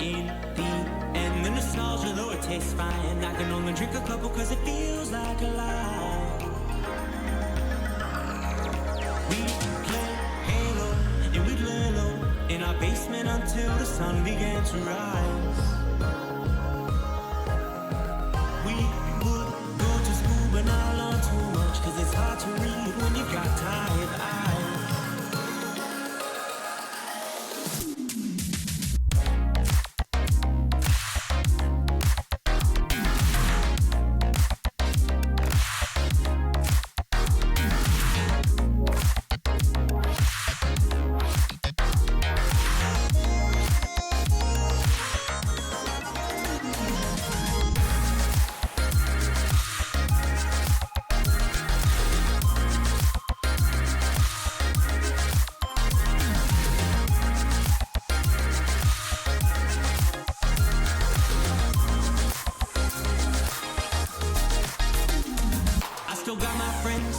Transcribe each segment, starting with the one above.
in the end. The nostalgia, though it tastes fine, I can only drink a couple cause it feels like a lie. We play Halo and we'd lay low in our basement until the sun began to rise. We would go to school but not learn too much cause it's hard to read when you've got tired eyes.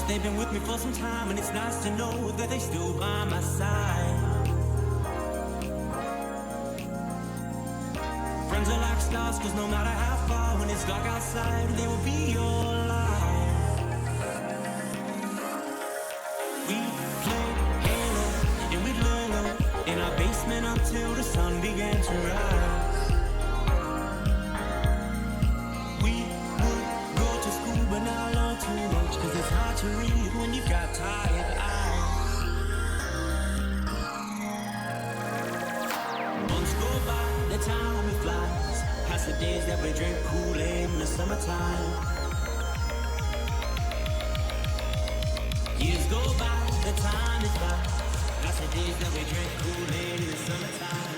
They've been with me for some time, and it's nice to know that they still by my side. Friends are like stars, cause no matter how far, when it's dark outside, they will be your light. We played Halo, and we'd lay low in our basement until the sun began to rise. We would go to school, but not learn too much, cause it's hard to read when you've got tired eyes. Months go by, the time it flies, past the days that we drink Kool-Aid in the summertime. Years go by, the time it flies, past the days that we drink Kool-Aid in the summertime.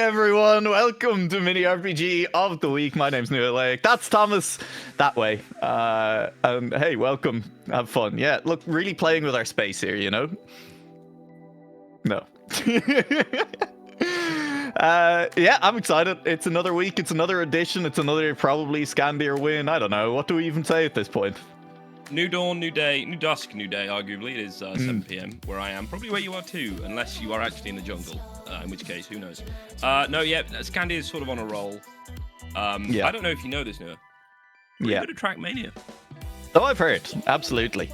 everyone, welcome to Mini RPG of the Week. My name's New Lake. That's Thomas that way. And hey, welcome. Have fun. Yeah, look, really playing with our space here, you know? No. Yeah, I'm excited. It's another week, it's another edition, it's another probably Scandier win. I don't know. What do we even say at this point? New dawn, new day, new dusk, new day, arguably. It is 7 p.m. where I am. Probably where you are too, unless you are actually in the jungle, in which case, who knows. No, yeah, Scandi is sort of on a roll. Yeah. I don't know if you know this, Noah. Yeah. Good at Trackmania. Oh, I've heard. Absolutely.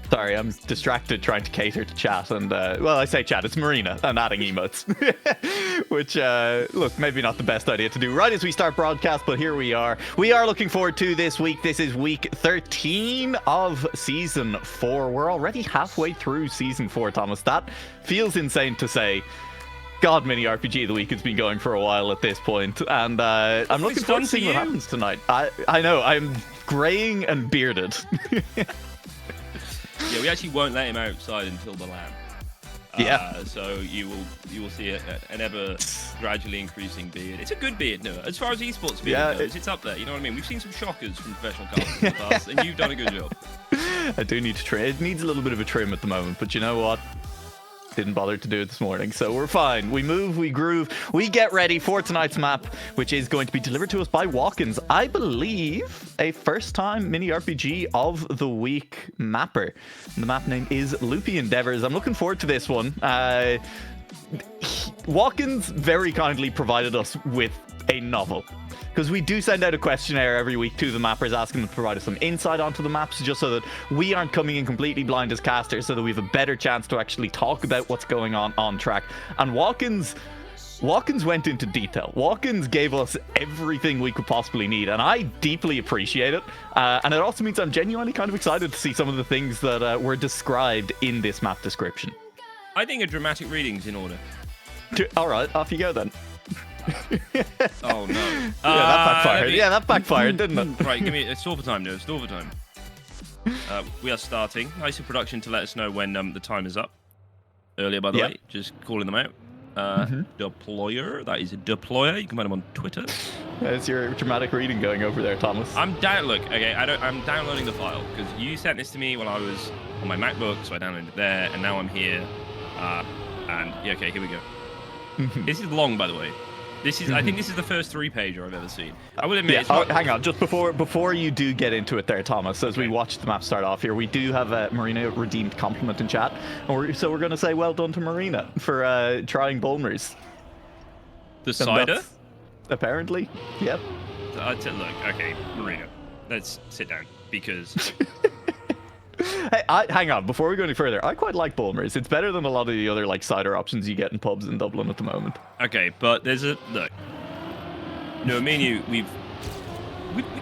Sorry, I'm distracted trying to cater to chat, and well, I say chat, it's Marina and adding emotes, which look, maybe not the best idea to do right as we start broadcast, but here we are. We are looking forward to this week. This is week 13 of season 4. We're already halfway through season 4, Thomas. That feels insane to say. God, Mini RPG of the Week has been going for a while at this point, and I'm looking forward to seeing what happens tonight. I know, I'm graying and bearded. Yeah, we actually won't let him outside until the lamb. Yeah. So you will see an ever gradually increasing beard. It's a good beard, Noah. As far as esports beard goes, it's up there. You know what I mean? We've seen some shockers from professional casters in the past, and you've done a good job. I do need to trim. It needs a little bit of a trim at the moment, but you know what? Didn't bother to do it this morning, so we're fine. We move, we groove, we get ready for tonight's map, which is going to be delivered to us by Watkins. I believe a first-time Mini RPG of the Week mapper. And the map name is Loopy Endeavors. I'm looking forward to this one. Watkins very kindly provided us with a novel, because we do send out a questionnaire every week to the mappers asking them to provide us some insight onto the maps, just so that we aren't coming in completely blind as casters, so that we have a better chance to actually talk about what's going on track. And Watkins went into detail. Watkins gave us everything we could possibly need, and I deeply appreciate it. And it also means I'm genuinely kind of excited to see some of the things that were described in this map description. I think a dramatic reading's in order. All right, off you go then. Oh no! Yeah, that backfired. Yeah, that backfired, didn't it? Right, give me it's over time, Noah. It's over time. We are starting. Nice in production to let us know when the time is up. Earlier, by the way, just calling them out. Deployer. That is a deployer. You can find him on Twitter. There's your dramatic reading going over there, Thomas. I'm downloading the file because you sent this to me when I was on my MacBook, so I downloaded it there, and now I'm here. And yeah, okay, here we go. This is long, by the way. This is, I think this is the first 3-pager I've ever seen. I will admit, hang on, just before you do get into it there, Thomas, as we watch the map start off here, we do have a Marina redeemed compliment in chat, so we're going to say well done to Marina for trying Bulmers. The cider? Apparently, yep. Look, okay, Marina, let's sit down, because... Hey, hang on, before we go any further, I quite like Bulmers. It's better than a lot of the other cider options you get in pubs in Dublin at the moment. Okay, but there's a look. No, me and you, we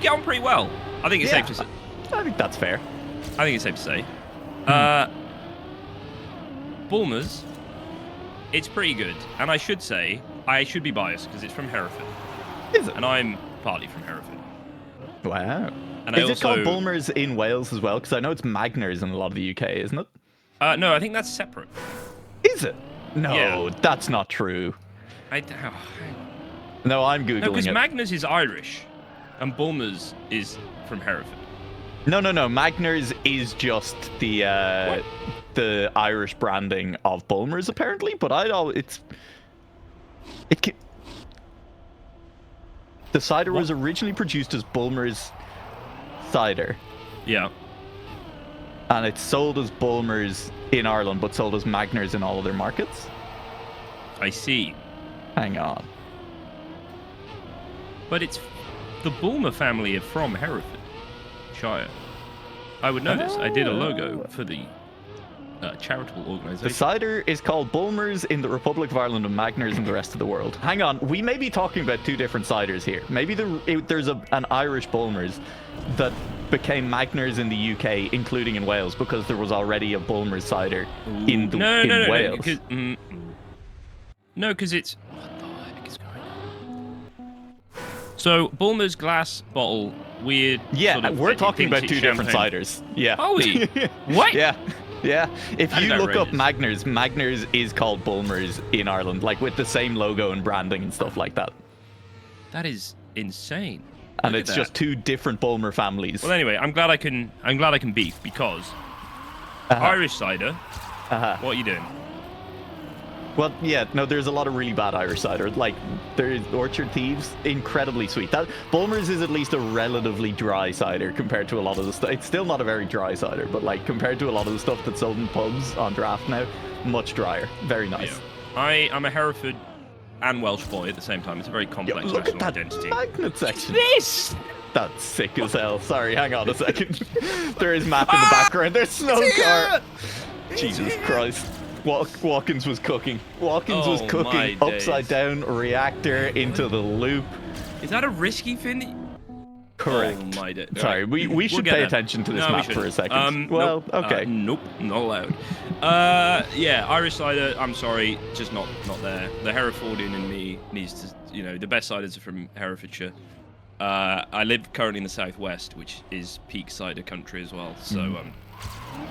get on pretty well. I think it's safe to say. I think that's fair. I think it's safe to say. Bulmers, it's pretty good, and I should say I should be biased because it's from Hereford. Is it? And I'm partly from Hereford. Wow. And is it called Bulmers in Wales as well? Because I know it's Magners in a lot of the UK, isn't it? No, I think that's separate. Is it? No, that's not true. No, I'm Googling it. No, because Magners is Irish, and Bulmers is from Hereford. No. Magners is just the Irish branding of Bulmers, apparently. But the cider was originally produced as Bulmers cider. Yeah. And it's sold as Bulmers in Ireland, but sold as Magners in all other markets. I see. Hang on. But it's the Bulmer family are from Hereford Shire. I would know this. I did a logo for the charitable organisation. The cider is called Bulmers in the Republic of Ireland and Magners in the rest of the world. Hang on, we may be talking about two different ciders here. Maybe there's an Irish Bulmers that became Magners in the UK, including in Wales, because there was already a Bulmers cider in Wales. No, because it's... What the heck is going on? So, Bulmer's glass bottle, weird... Yeah, sort of, we're talking about two different ciders. Yeah. Are we? What? Yeah. Yeah, if That is you look up outrageous. Magners is called Bulmers in Ireland, like with the same logo and branding and stuff like that. That is insane. And Look at it's that. just 2 different Bulmer families. Well, anyway, I'm glad I can beef because Irish cider. What are you doing? Well, yeah, no, there's a lot of really bad Irish cider. Like, there's Orchard Thieves, incredibly sweet. That Bulmers is at least a relatively dry cider compared to a lot of the stuff. It's still not a very dry cider, but like compared to a lot of the stuff that's sold in pubs on draft now, much drier. Very nice. Yeah. I'm a Hereford and Welsh boy at the same time. It's a very complex Look at national that identity. magnet section. This. That's sick as hell. Sorry, hang on a second. There is map in the background. There's snow car. Jesus Christ. Watkins was cooking. Watkins was cooking upside down reactor into the loop. Is that a risky thing? Correct. Oh my day. Sorry, we should pay attention to this map for a second. Nope. Okay. Nope, not allowed. Yeah, Irish cider, I'm sorry, just not there. The Herefordian in me needs to, the best ciders are from Herefordshire. I live currently in the southwest, which is peak cider country as well, so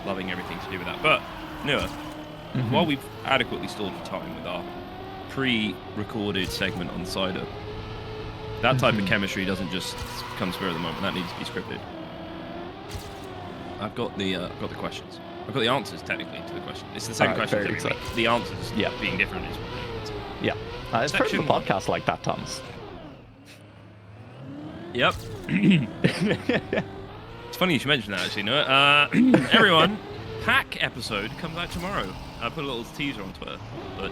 loving everything to do with that. But, Noah, while we've adequately stalled for time with our pre-recorded segment on cider, that type of chemistry doesn't just come through at the moment. That needs to be scripted. I've got the questions. I've got the answers technically to the question. It's the same question every week. The answers being different is what it is. Yeah. It's part of a podcast like that, Thomas. Yep. It's funny you should mention that, actually. No, everyone, Pack episode comes out tomorrow. I put a little teaser on Twitter, but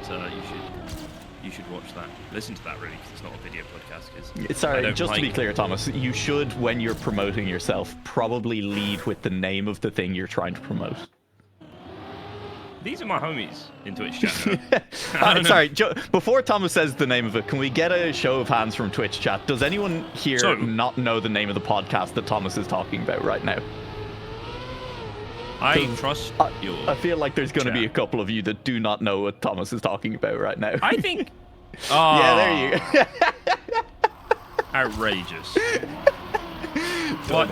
you should watch that. Listen to that, really, because it's not a video podcast. Sorry, just to be clear, Thomas, you should, when you're promoting yourself, probably lead with the name of the thing you're trying to promote. These are my homies in Twitch chat. Sorry, before Thomas says the name of it, can we get a show of hands from Twitch chat? Does anyone here not know the name of the podcast that Thomas is talking about right now? I trust your I feel like there's going to be a couple of you that do not know what Thomas is talking about right now. I think... Yeah, there you go. Outrageous. What?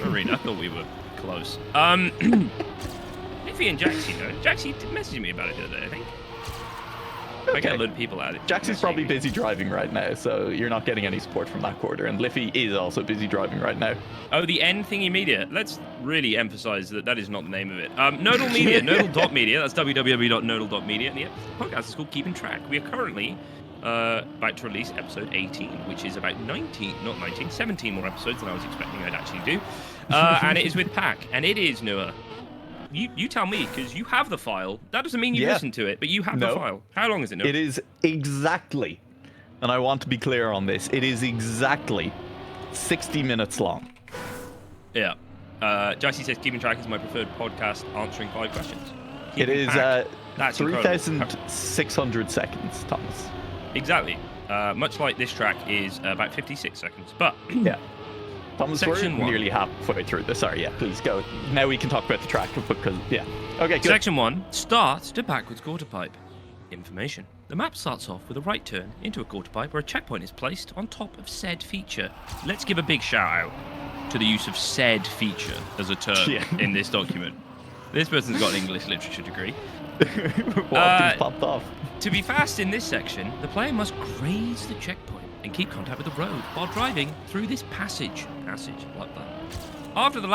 Marina, I thought we were close. Iffy and Jaxie, though. Jaxie messaged me about it the other day, I think. I get a load of people at it. Jaxie's probably busy driving right now, so you're not getting any support from that quarter. And Liffy is also busy driving right now. Oh, the N thingy media. Let's really emphasize that is not the name of it. Nodal Media, nodal.media. That's www.nodal.media. And the podcast is called Keeping Track. We are currently about to release episode 18, which is about 17 more episodes than I was expecting I'd actually do. And it is with Pack. And it is, Noah. You tell me, because you have the file. That doesn't mean you listen to it, but you have the file. How long is it, Noah? It is exactly, and I want to be clear on this, it is exactly 60 minutes long. Yeah. Jassy says, Keeping Track is my preferred podcast, answering 5 questions. It is 3,600 seconds, Thomas. Exactly. Much like this track is about 56 seconds. But yeah. Thomas, we're Section 1. nearly halfway through this. Sorry, yeah, please go. Now we can talk about the track because, yeah. Okay, good. Section 1, start to backwards quarter pipe. Information. The map starts off with a right turn into a quarter pipe where a checkpoint is placed on top of said feature. Let's give a big shout out to the use of said feature as a term in this document. This person's got an English literature degree. Popped off. To be fast in this section, the player must graze the checkpoint and keep contact with the road while driving through this passage like that. After the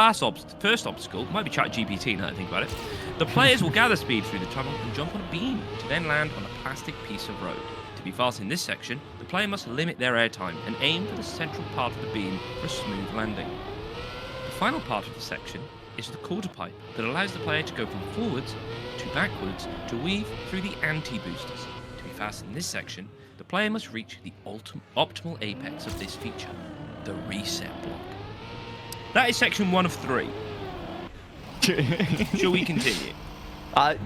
first obstacle, might be ChatGPT now that I think about it, the players will gather speed through the tunnel and jump on a beam to then land on a plastic piece of road. To be fast in this section, the player must limit their airtime and aim for the central part of the beam for a smooth landing. The final part of the section is the quarter pipe that allows the player to go from forwards to backwards to weave through the anti-boosters. To be fast in this section, the player must reach the optimal apex of this feature, the reset block. That is section 1 of 3. Shall we continue?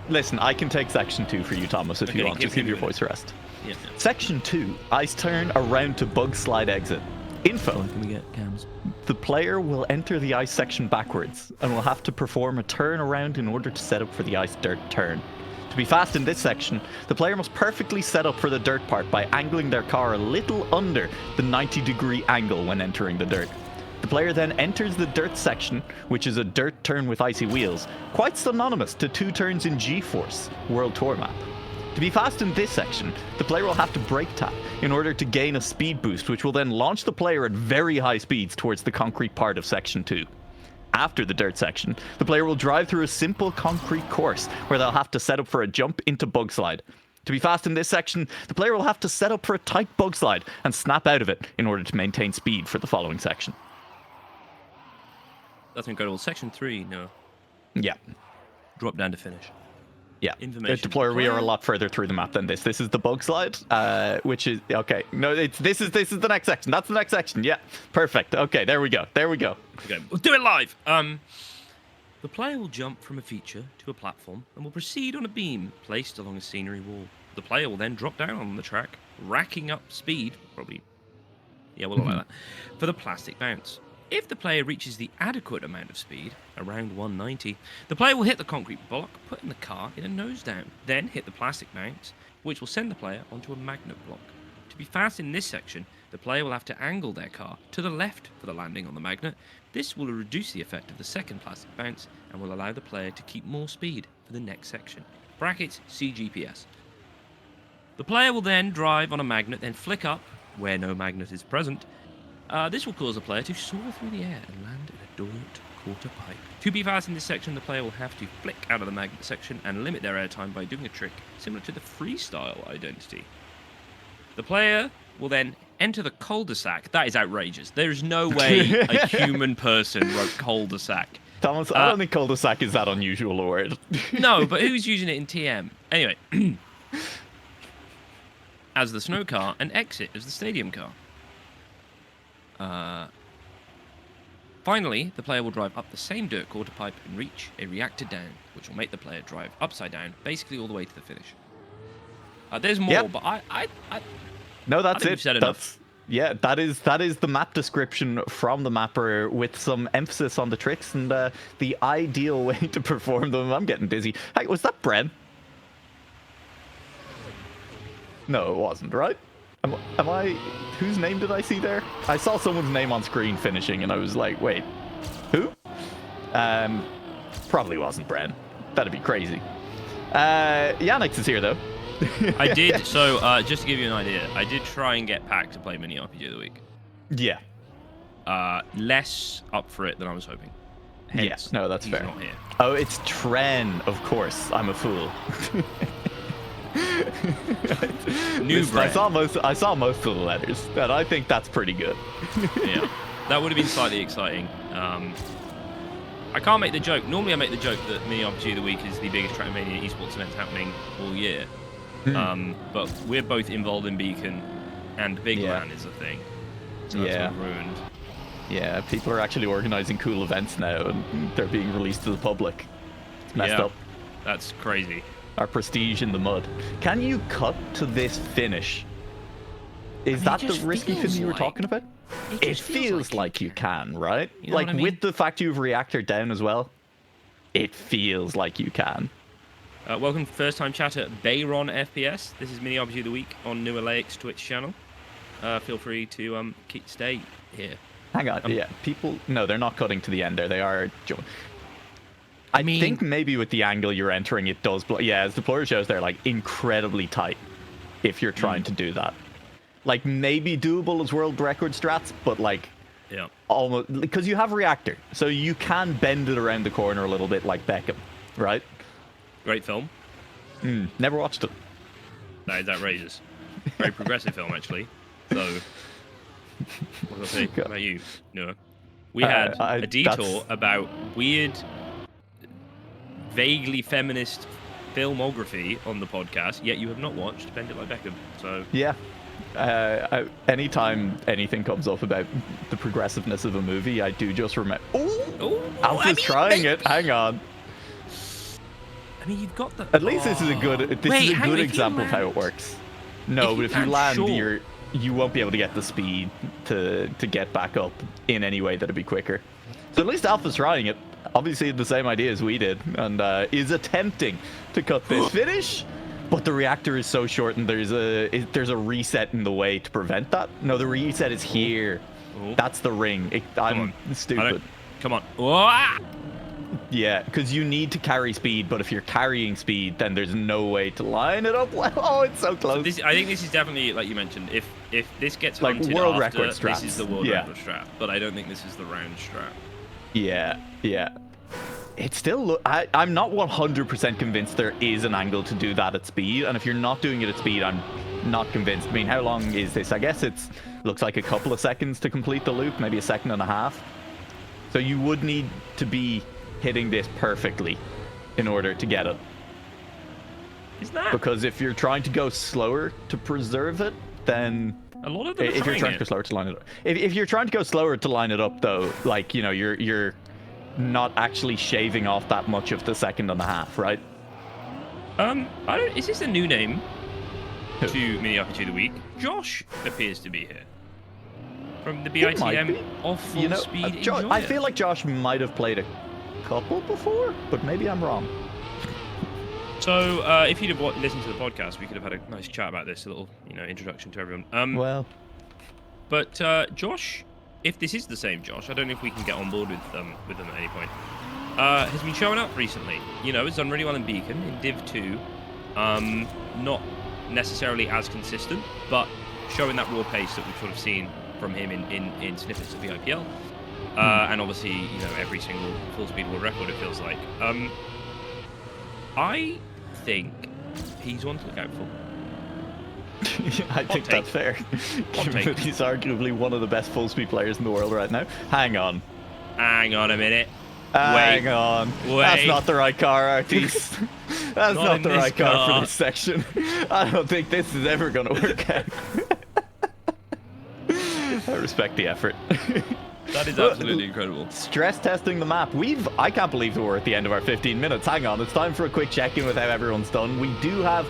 Listen, I can take section 2 for you, Thomas, if you want. Just give your voice a rest. Yeah. Section 2, ice turn around to bug slide exit. Info. Can we get cams? The player will enter the ice section backwards and will have to perform a turn around in order to set up for the ice dirt turn. To be fast in this section, the player must perfectly set up for the dirt part by angling their car a little under the 90-degree angle when entering the dirt. The player then enters the dirt section, which is a dirt turn with icy wheels, quite synonymous to 2 turns in G-Force World Tour map. To be fast in this section, the player will have to brake tap in order to gain a speed boost, which will then launch the player at very high speeds towards the concrete part of section 2. After the dirt section, the player will drive through a simple concrete course where they'll have to set up for a jump into bug slide. To be fast in this section, the player will have to set up for a tight bug slide and snap out of it in order to maintain speed for the following section. That's incredible. Section 3, no. Yeah. Drop down to finish. Yeah. Information. Deployer, we are a lot further through the map than this. This is the bug slide, which is okay. No, this is the next section. That's the next section. Yeah. Perfect. Okay, there we go. Okay, we'll do it live. The player will jump from a feature to a platform and will proceed on a beam placed along a scenery wall. The player will then drop down on the track, racking up speed, probably, yeah, we'll allow that, for the plastic bounce. If the player reaches the adequate amount of speed, around 190, the player will hit the concrete block, putting the car in a nose down, then hit the plastic bounce, which will send the player onto a magnet block. To be fast in this section, the player will have to angle their car to the left for the landing on the magnet. This will reduce the effect of the second plastic bounce and will allow the player to keep more speed for the next section. Brackets, see GPS. The player will then drive on a magnet, then flick up, where no magnet is present. This will cause the player to soar through the air and land in a dirt quarter pipe. To be fast in this section, the player will have to flick out of the magnet section and limit their airtime by doing a trick similar to the freestyle identity. The player will then enter the cul-de-sac. That is outrageous. There is no way a human person wrote cul-de-sac. Thomas, I don't think cul-de-sac is that unusual a word. No, but who's using it in TM? Anyway, as the snow car and exit as the stadium car. Finally, the player will drive up the same dirt quarter pipe and reach a reactor down, which will make the player drive upside down, basically all the way to the finish. There's more, but I no, that's it. Said enough. Yeah, that is the map description from the mapper with some emphasis on the tricks and the ideal way to perform them. I'm getting dizzy. Hey, was that Bren? No, it wasn't, right? Am I... Whose name did I see there? I saw someone's name on screen finishing, and I was like, wait, who? Probably wasn't Bren. That'd be crazy. Yannick is here, though. I did, so just to give you an idea, I did try and get Pack to play Mini RPG of the Week. Yeah. Less up for it than I was hoping. Hence, no, that's he's fair. Not here. Oh, it's Tren, of course. I'm a fool. I saw most of the letters, and I think that's pretty good. Yeah, that would have been slightly exciting. I can't make the joke. Normally I make the joke that Mini RPG of the Week is the biggest Trackmania esports event happening all year. But we're both involved in Beacon, and Big LAN is a thing. So that's all ruined. Yeah, people are actually organizing cool events now, and they're being released to the public. It's messed up. That's crazy. Our prestige in the mud. Can you cut to this finish? Is that the risky thing you were talking about? It feels like you can, right? You know what I mean? With the fact you have reactor down as well, it feels like you can. Welcome to first time chatter, Bayron FPS. This is Mini RPG of the Week on New Alaic's Twitch channel. Feel free to stay here. Hang on, people... No, they're not cutting to the end there. They are... I think maybe with the angle you're entering, it does... Yeah, as the player shows, they're, like, incredibly tight if you're trying to do that. Like, maybe doable as world record strats, but, like... Yeah. Almost... Because you have reactor, so you can bend it around the corner a little bit like Beckham, right? Great film. Never watched it. That is outrageous. Very progressive film, actually. So... What do I say about you, Noah? We had a detour about weird... vaguely feminist filmography on the podcast, yet you have not watched Bend It Like Beckham. So yeah, anytime anything comes up about the progressiveness of a movie, I do just remember. Alpha's trying it. Hang on. I mean, you've got the. At least this is a good. Example of how it works. No, but if you land, you won't be able to get the speed to get back up in any way that'd be quicker. So at least Alpha's trying it. Obviously the same idea as we did, and is attempting to cut this finish, but the reactor is so short, and there's a reset in the way to prevent that. No, the reset is here. Oh. That's the ring. I'm stupid. Come on. Oh, Yeah, because you need to carry speed, but if you're carrying speed, then there's no way to line it up well. Oh, it's so close. So I think this is definitely, like you mentioned, if this gets like hunted world after, record straps. this is the world record strap. But I don't think this is the round strap. Yeah. It still I'm not 100% convinced there is an angle to do that at speed, and if you're not doing it at speed, I'm not convinced. I mean, how long is this? I guess looks like a couple of seconds to complete the loop, maybe a second and a half. So you would need to be hitting this perfectly in order to get it. Is that? Because if you're trying to go slower to preserve it, then a lot of them if you're trying to go slower to line it up. If you're trying to go slower to line it up, though, like, you know, you're not actually shaving off that much of the second and a half, right? Is this a new name to Mini RPG of the Week? Josh appears to be here. From the BITM of Full Speed Enjoyer. I feel like Josh might have played a couple before, but maybe I'm wrong. So, if you'd have listened to the podcast, we could have had a nice chat about this, a little, introduction to everyone. But Josh, if this is the same Josh, I don't know if we can get on board with them at any point. Has been showing up recently. It's done really well in Beacon, in Div 2. Not necessarily as consistent, but showing that raw pace that we've sort of seen from him in snippets of the IPL. And obviously, every single full speed world record, it feels like. I think he's one to look out for. I think that's fair. Given that he's arguably one of the best full speed players in the world right now. Hang on a minute. Hang on. That's not the right car, Artis. That's not the right car for this section. I don't think this is ever going to work out. I respect the effort. That is absolutely incredible. Stress testing the map. I can't believe we're at the end of our 15 minutes. Hang on, it's time for a quick check-in with how everyone's done. We do have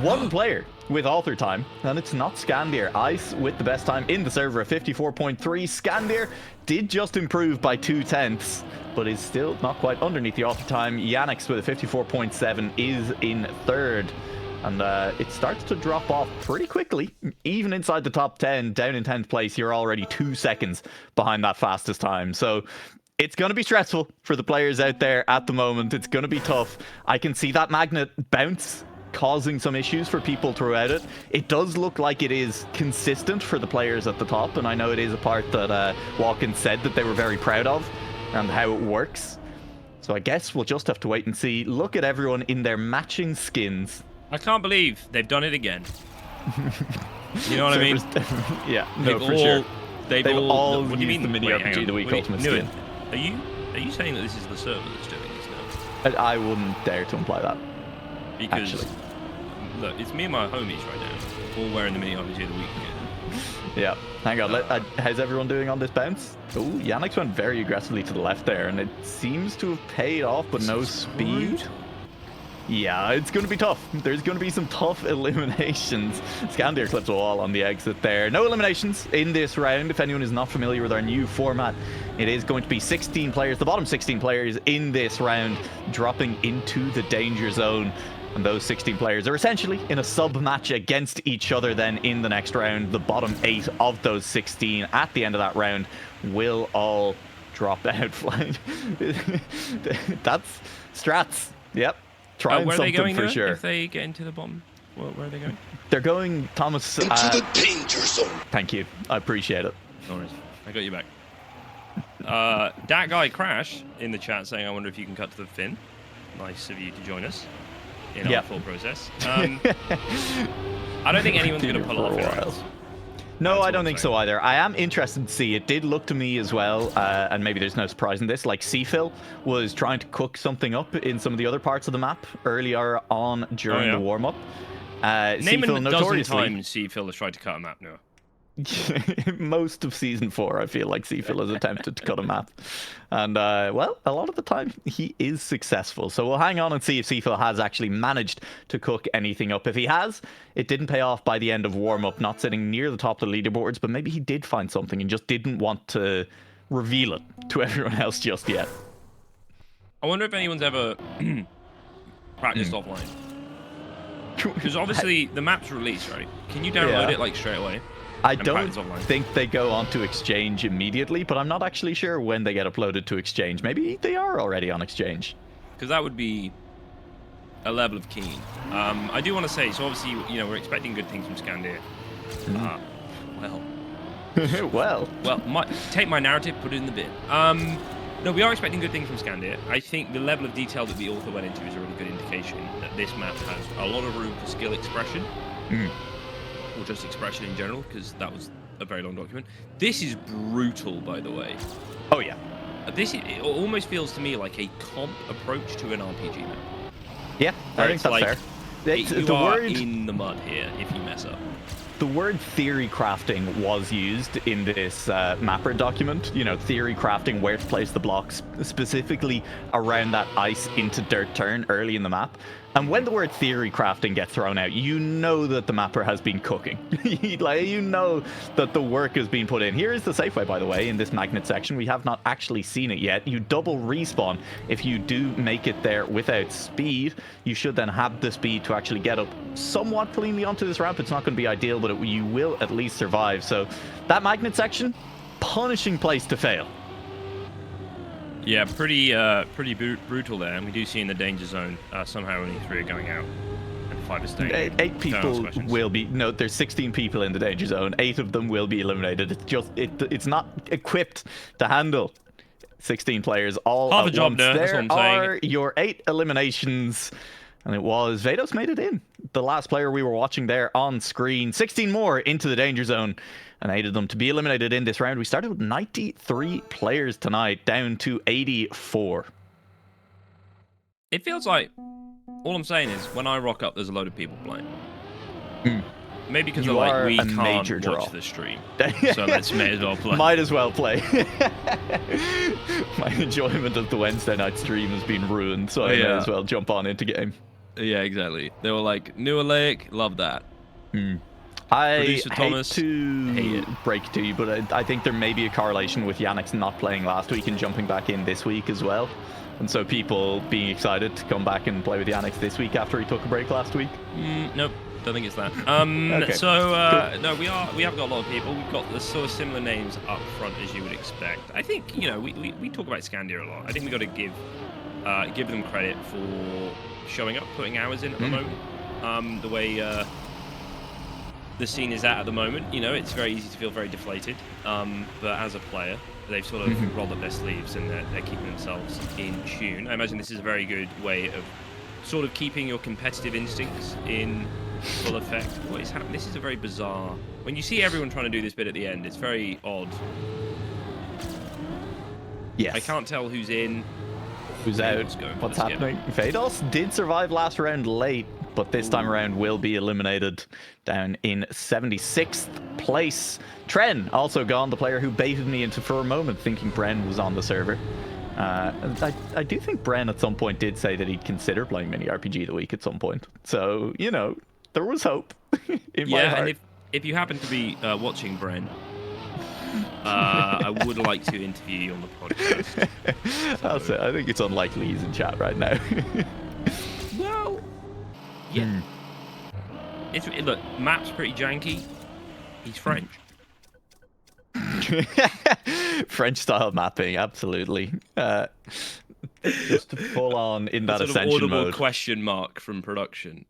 one player with author time, and it's not Scandir. Ice with the best time in the server at 54.3. Scandir did just improve by 0.2, but is still not quite underneath the author time. Yannick's with a 54.7 is in third. And it starts to drop off pretty quickly. Even inside the top 10, down in 10th place, you're already 2 seconds behind that fastest time. So it's going to be stressful for the players out there at the moment. It's going to be tough. I can see that magnet bounce causing some issues for people throughout it. It does look like it is consistent for the players at the top. And I know it is a part that Watkins said that they were very proud of and how it works. So I guess we'll just have to wait and see. Look at everyone in their matching skins. I can't believe they've done it again. You know what I mean? Yeah, no, for sure. They've all what do you mean? the Mini RPG of the Week Ultimate skin. Are you saying that this is the server that's doing this now? I wouldn't dare to imply that. Because, actually, look, it's me and my homies right now, all wearing the Mini RPG of the Week again. Yeah, hang on. How's everyone doing on this bounce? Oh, Yannick's went very aggressively to the left there, and it seems to have paid off, but no speed. Yeah, it's going to be tough. There's going to be some tough eliminations. Scandir clips a wall on the exit there. No eliminations in this round. If anyone is not familiar with our new format, it is going to be 16 players, the bottom 16 players in this round, dropping into the danger zone. And those 16 players are essentially in a sub-match against each other then in the next round. The bottom 8 of those 16 at the end of that round will all drop out flying. That's strats. Yep. Trying where are they something going for sure. If they get into the bottom, where are they going? They're going, Thomas. Into the danger zone. Thank you. I appreciate it. No worries. I got you back. That guy Crash in the chat saying, I wonder if you can cut to the fin. Nice of you to join us in our full process. I don't think anyone's going to pull off it. No, I don't think so either. I am interested to see. It did look to me as well, and maybe there's no surprise in this, like Seafill was trying to cook something up in some of the other parts of the map earlier on during the warm-up. Name Seafill a dozen times Seafill has tried to cut a map now. Most of season 4, I feel like Seafill has attempted to cut a map, and well, a lot of the time he is successful. So we'll hang on and see if Seafill has actually managed to cook anything up. If he has, it didn't pay off by the end of warm-up, not sitting near the top of the leaderboards, but maybe he did find something and just didn't want to reveal it to everyone else just yet. I wonder if anyone's ever practiced offline. Because obviously the map's released, right? Can you download it like straight away? I and don't practice offline. think they go onto Exchange immediately, but I'm not actually sure when they get uploaded to Exchange. Maybe they are already on Exchange. Because that would be a level of keen. I do want to say, so obviously, we're expecting good things from Scandia. Well. Take my narrative, put it in the bin. No, we are expecting good things from Scandia. I think the level of detail that the author went into is a really good indication that this map has a lot of room for skill expression. Or just expression in general, because that was a very long document. This is brutal, by the way. Oh, yeah. It almost feels to me like a comp approach to an RPG map. Yeah, I think that's fair. You are in the mud here if you mess up. The word theory crafting was used in this mapper document. Theory crafting, where to place the blocks, specifically around that ice into dirt turn early in the map. And when the word theory crafting gets thrown out, you know that the mapper has been cooking. You know that the work has been put in. Here is the safe way, by the way, in this magnet section. We have not actually seen it yet. You double respawn. If you do make it there without speed, you should then have the speed to actually get up somewhat cleanly onto this ramp. It's not going to be ideal, but you will at least survive. So that magnet section, punishing place to fail. Yeah, pretty brutal there, and we do see in the danger zone somehow only 3 are going out and 5 are staying. 8 people will be. No, there's 16 people in the danger zone. 8 of them will be eliminated. It's not equipped to handle 16 players all half at a job once. there. There are your 8 eliminations. And it was Vados made it in. The last player we were watching there on screen. 16 more into the danger zone and 8 of them to be eliminated in this round. We started with 93 players tonight, down to 84. It feels like, all I'm saying is, when I rock up, there's a load of people playing. Maybe because they're like, we can't watch the stream. So let's may as well play. Might as well play. My enjoyment of the Wednesday night stream has been ruined, so I may as well jump on into game. Yeah, exactly. They were like, New Alaic, love that. I Producer Thomas, hate to break it to you, but I think there may be a correlation with Yannick's not playing last week and jumping back in this week as well. And so people being excited to come back and play with Yannick this week after he took a break last week. Nope, don't think it's that. Okay. So, cool. no, we have got a lot of people. We've got the sort of similar names up front as you would expect. I think, we talk about Scandia a lot. I think we got to give them credit for showing up, putting hours in at the moment. The way the scene is at the moment, it's very easy to feel very deflated. But as a player, they've sort of rolled up their sleeves and they're keeping themselves in tune. I imagine this is a very good way of sort of keeping your competitive instincts in full effect. What is happening? This is a very bizarre. When you see everyone trying to do this bit at the end, it's very odd. Yes. I can't tell who's in, who's out, what's happening. Vados did survive last round late, but this time around will be eliminated down in 76th place. Tren also gone, the player who baited me into for a moment thinking Bren was on the server. I do think Bren at some point did say that he'd consider playing Mini RPG of the Week at some point. So, there was hope in my heart. And if you happen to be watching Bren, I would like to interview you on the podcast. I'll say, I think it's unlikely he's in chat right now. Well, yeah. Look, map's pretty janky. He's French. French style mapping, absolutely. Just full on in that sort of ascension audible mode. question mark from production.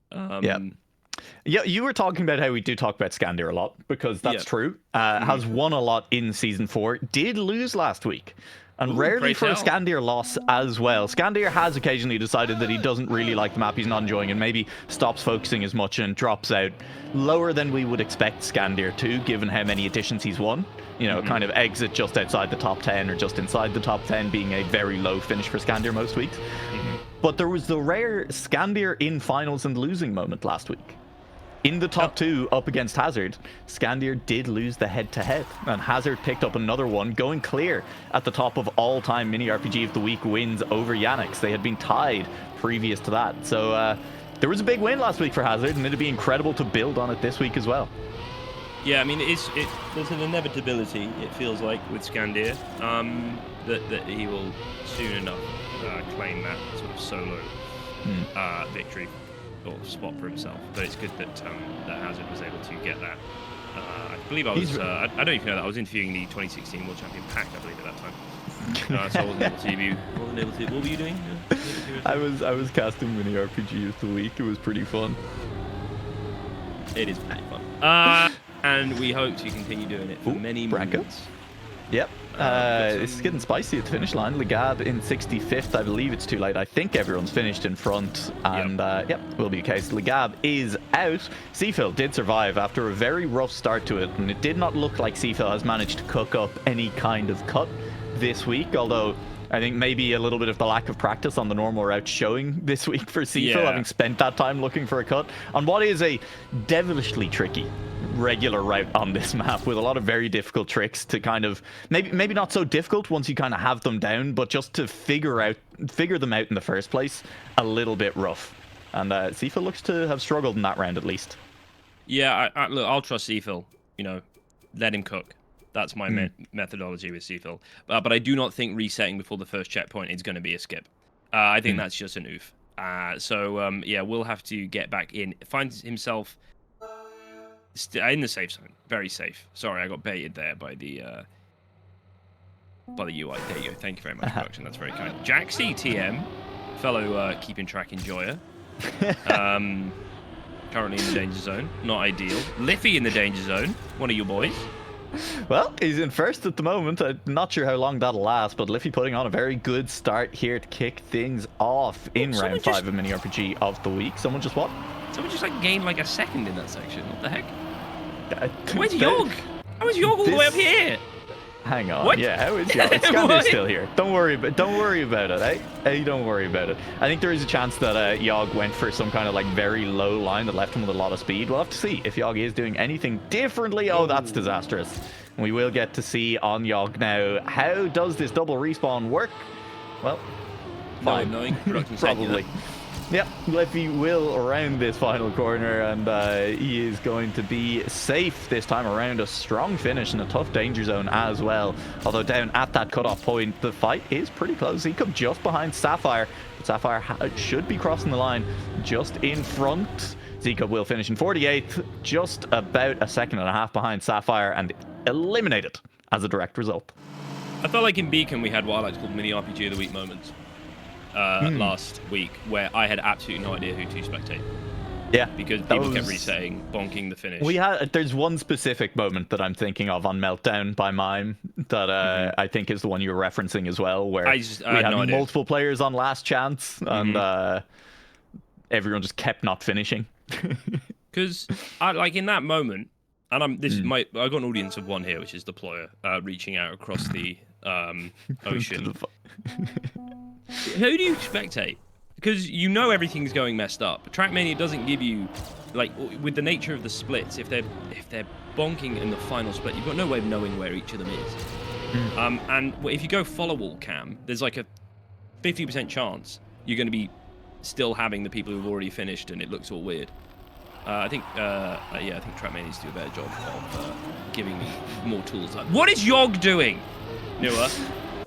Yeah, you were talking about how we do talk about Scandia a lot, because that's true. Has won a lot in Season 4. Did lose last week. And rarely for a Scandia loss as well. Scandia has occasionally decided that he doesn't really like the map, he's not enjoying it, maybe stops focusing as much and drops out lower than we would expect Scandia to, given how many editions he's won. Kind of exit just outside the top 10 or just inside the top 10, being a very low finish for Scandia most weeks. But there was the rare Scandia in finals and losing moment last week. In the top 2 up against Hazard, Scandia did lose the head-to-head, and Hazard picked up another one, going clear at the top of all-time Mini RPG of the Week wins over Yannick's. They had been tied previous to that. So there was a big win last week for Hazard, and it'd be incredible to build on it this week as well. Yeah, I mean, there's an inevitability, it feels like, with Scandia, that he will soon enough claim that sort of solo victory or spot for himself. But it's good that that Hazard was able to get that I believe I was. I don't even know that I was interviewing the 2016 World Champion Pack. I believe at that time. So I wasn't able to interview. What were you doing? I was casting mini RPG of the week. It was pretty fun. It is pretty fun. And we hope to continue doing it for many months. Yep. This is getting spicy at the finish line. Legab in 65th. I believe it's too late. I think everyone's finished in front. And, yep, will be the case. Legab is out. Seafill did survive after a very rough start to it. And it did not look like Seafill has managed to cook up any kind of cut this week. Although, I think maybe a little bit of the lack of practice on the normal route showing this week for Seafill, having spent that time looking for a cut on what is a devilishly tricky regular route on this map with a lot of very difficult tricks to kind of maybe not so difficult once you kind of have them down, but just to figure them out in the first place, a little bit rough. And Seafill looks to have struggled in that round at least. Yeah, look, I'll trust Seafill. You know, let him cook. That's my methodology with Seafill. But I do not think resetting before the first checkpoint is going to be a skip. I think that's just an oof. Yeah, we'll have to get back in. Finds himself in the safe zone. Very safe. Sorry, I got baited there by the UI. There you go. Thank you very much, production. That's very kind. Jaxie TM, fellow keeping track enjoyer. Currently in the danger zone. Not ideal. Liffy in the danger zone. One of your boys. Well, he's in first at the moment. I'm not sure how long that'll last, but Liffy putting on a very good start here to kick things off in round 5 of Mini RPG of the week. Someone just what? Someone just like gained like a second in that section. What the heck? Where's Yog? How is Yog all the way up here? Hang on. What? Yeah, how is Yog? Scander's still here. Don't worry about it, eh? Hey, don't worry about it. I think there is a chance that Yog went for some kind of like very low line that left him with a lot of speed. We'll have to see if Yog is doing anything differently. Oh, that's disastrous. We will get to see on Yog now. How does this double respawn work? Well, fine. No, knowing probably. Yep, Liffy will round this final corner, and he is going to be safe this time around. A strong finish in a tough danger zone as well. Although down at that cutoff point, the fight is pretty close. He comes just behind Sapphire, but Sapphire should be crossing the line just in front. Zika will finish in 48th, just about a second and a half behind Sapphire, and eliminated as a direct result. I felt like in Beacon we had what I like to call mini RPG of the week moments. Last week, where I had absolutely no idea who to spectate. Yeah, because people kept resetting, bonking the finish. There's one specific moment that I'm thinking of on Meltdown by Mime that I think is the one you were referencing as well, where we had multiple players on last chance and everyone just kept not finishing. Because like in that moment, and I got an audience of one here, which is Deployer, reaching out across the ocean. Who do you spectate? Because you know everything's going messed up. Trackmania doesn't give you, like, with the nature of the splits, if they're bonking in the final split, you've got no way of knowing where each of them is. And if you go follow all cam, there's like a 50% chance you're going to be still having the people who've already finished, and it looks all weird. I think Trackmania needs to do a better job of giving me more tools. What is Yog doing, Nua?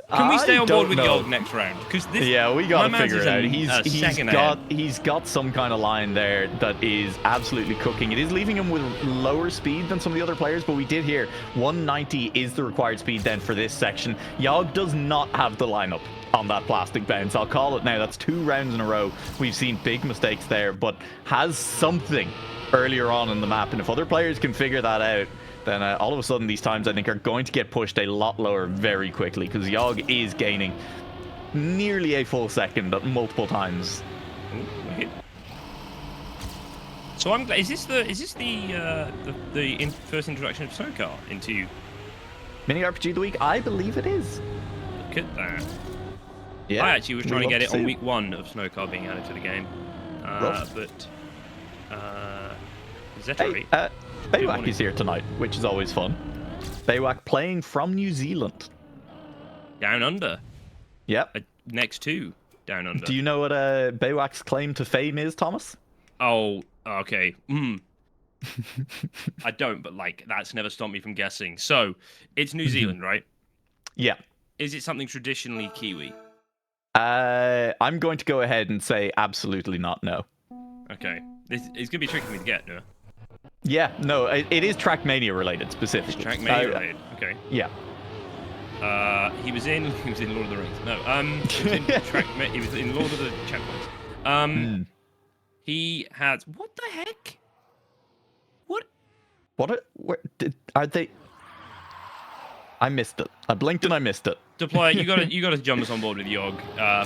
Can we stay on board with Yog next round? Because we gotta figure it out. He's got some kind of line there that is absolutely cooking. It is leaving him with lower speed than some of the other players, but we did hear 190 is the required speed then for this section. Yog does not have the lineup on that plastic bounce. I'll call it now. That's 2 rounds in a row. We've seen big mistakes there, but has something earlier on in the map, and if other players can figure that out, then all of a sudden these times I think are going to get pushed a lot lower very quickly, because Yog is gaining nearly a full second at multiple times. Wait. So is this the first introduction of Snowcar into Mini RPG of the week? I believe it is. Look at that. Yeah, I actually was trying to get it on week 1 of Snowcar being added to the game, but is that right? Baywak is here tonight, which is always fun. Baywak playing from New Zealand. Down under. Yep. Next to Down Under. Do you know what Baywak's claim to fame is, Thomas? Oh, okay. I don't, but like that's never stopped me from guessing. So, it's New Zealand, right? Yeah. Is it something traditionally Kiwi? I'm going to go ahead and say absolutely not, no. Okay. It's going to be tricky for me to get, no? Yeah, no, it is Trackmania related specifically. Trackmania related. Okay. Yeah. He was in Lord of the Rings. No, he was in Lord of the Checkpoints. He has what the heck? Are they? I missed it. I blinked and I missed it. Deploy, you gotta jump us on board with Yogg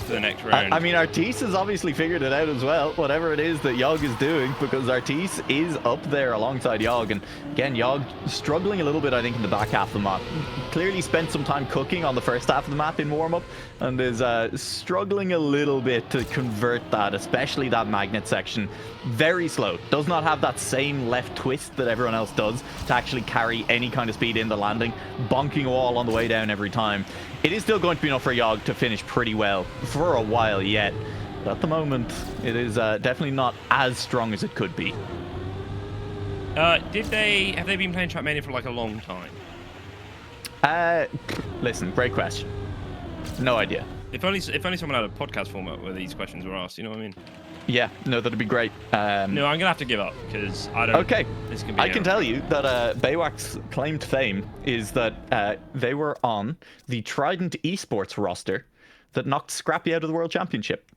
for the next round. I mean, Artis has obviously figured it out as well, whatever it is that Yogg is doing, because Artis is up there alongside Yogg. And again, Yogg struggling a little bit, I think, in the back half of the map. Clearly spent some time cooking on the first half of the map in warm-up, and is struggling a little bit to convert that, especially that magnet section. Very slow. Does not have that same left twist that everyone else does to actually carry any kind of speed in the landing, bonking a wall on the way down every time. It is still going to be enough for Yogg to finish pretty well for a while yet. But at the moment, it is definitely not as strong as it could be. Have they been playing Trackmania for like a long time? Listen, great question. No idea. If only someone had a podcast format where these questions were asked, you know what I mean? Yeah, no, that'd be great. No, I'm gonna have to give up because I don't. Okay, this can be I can tell you that Baywak's claim to fame is that they were on the Trident Esports roster that knocked Scrappy out of the World Championship.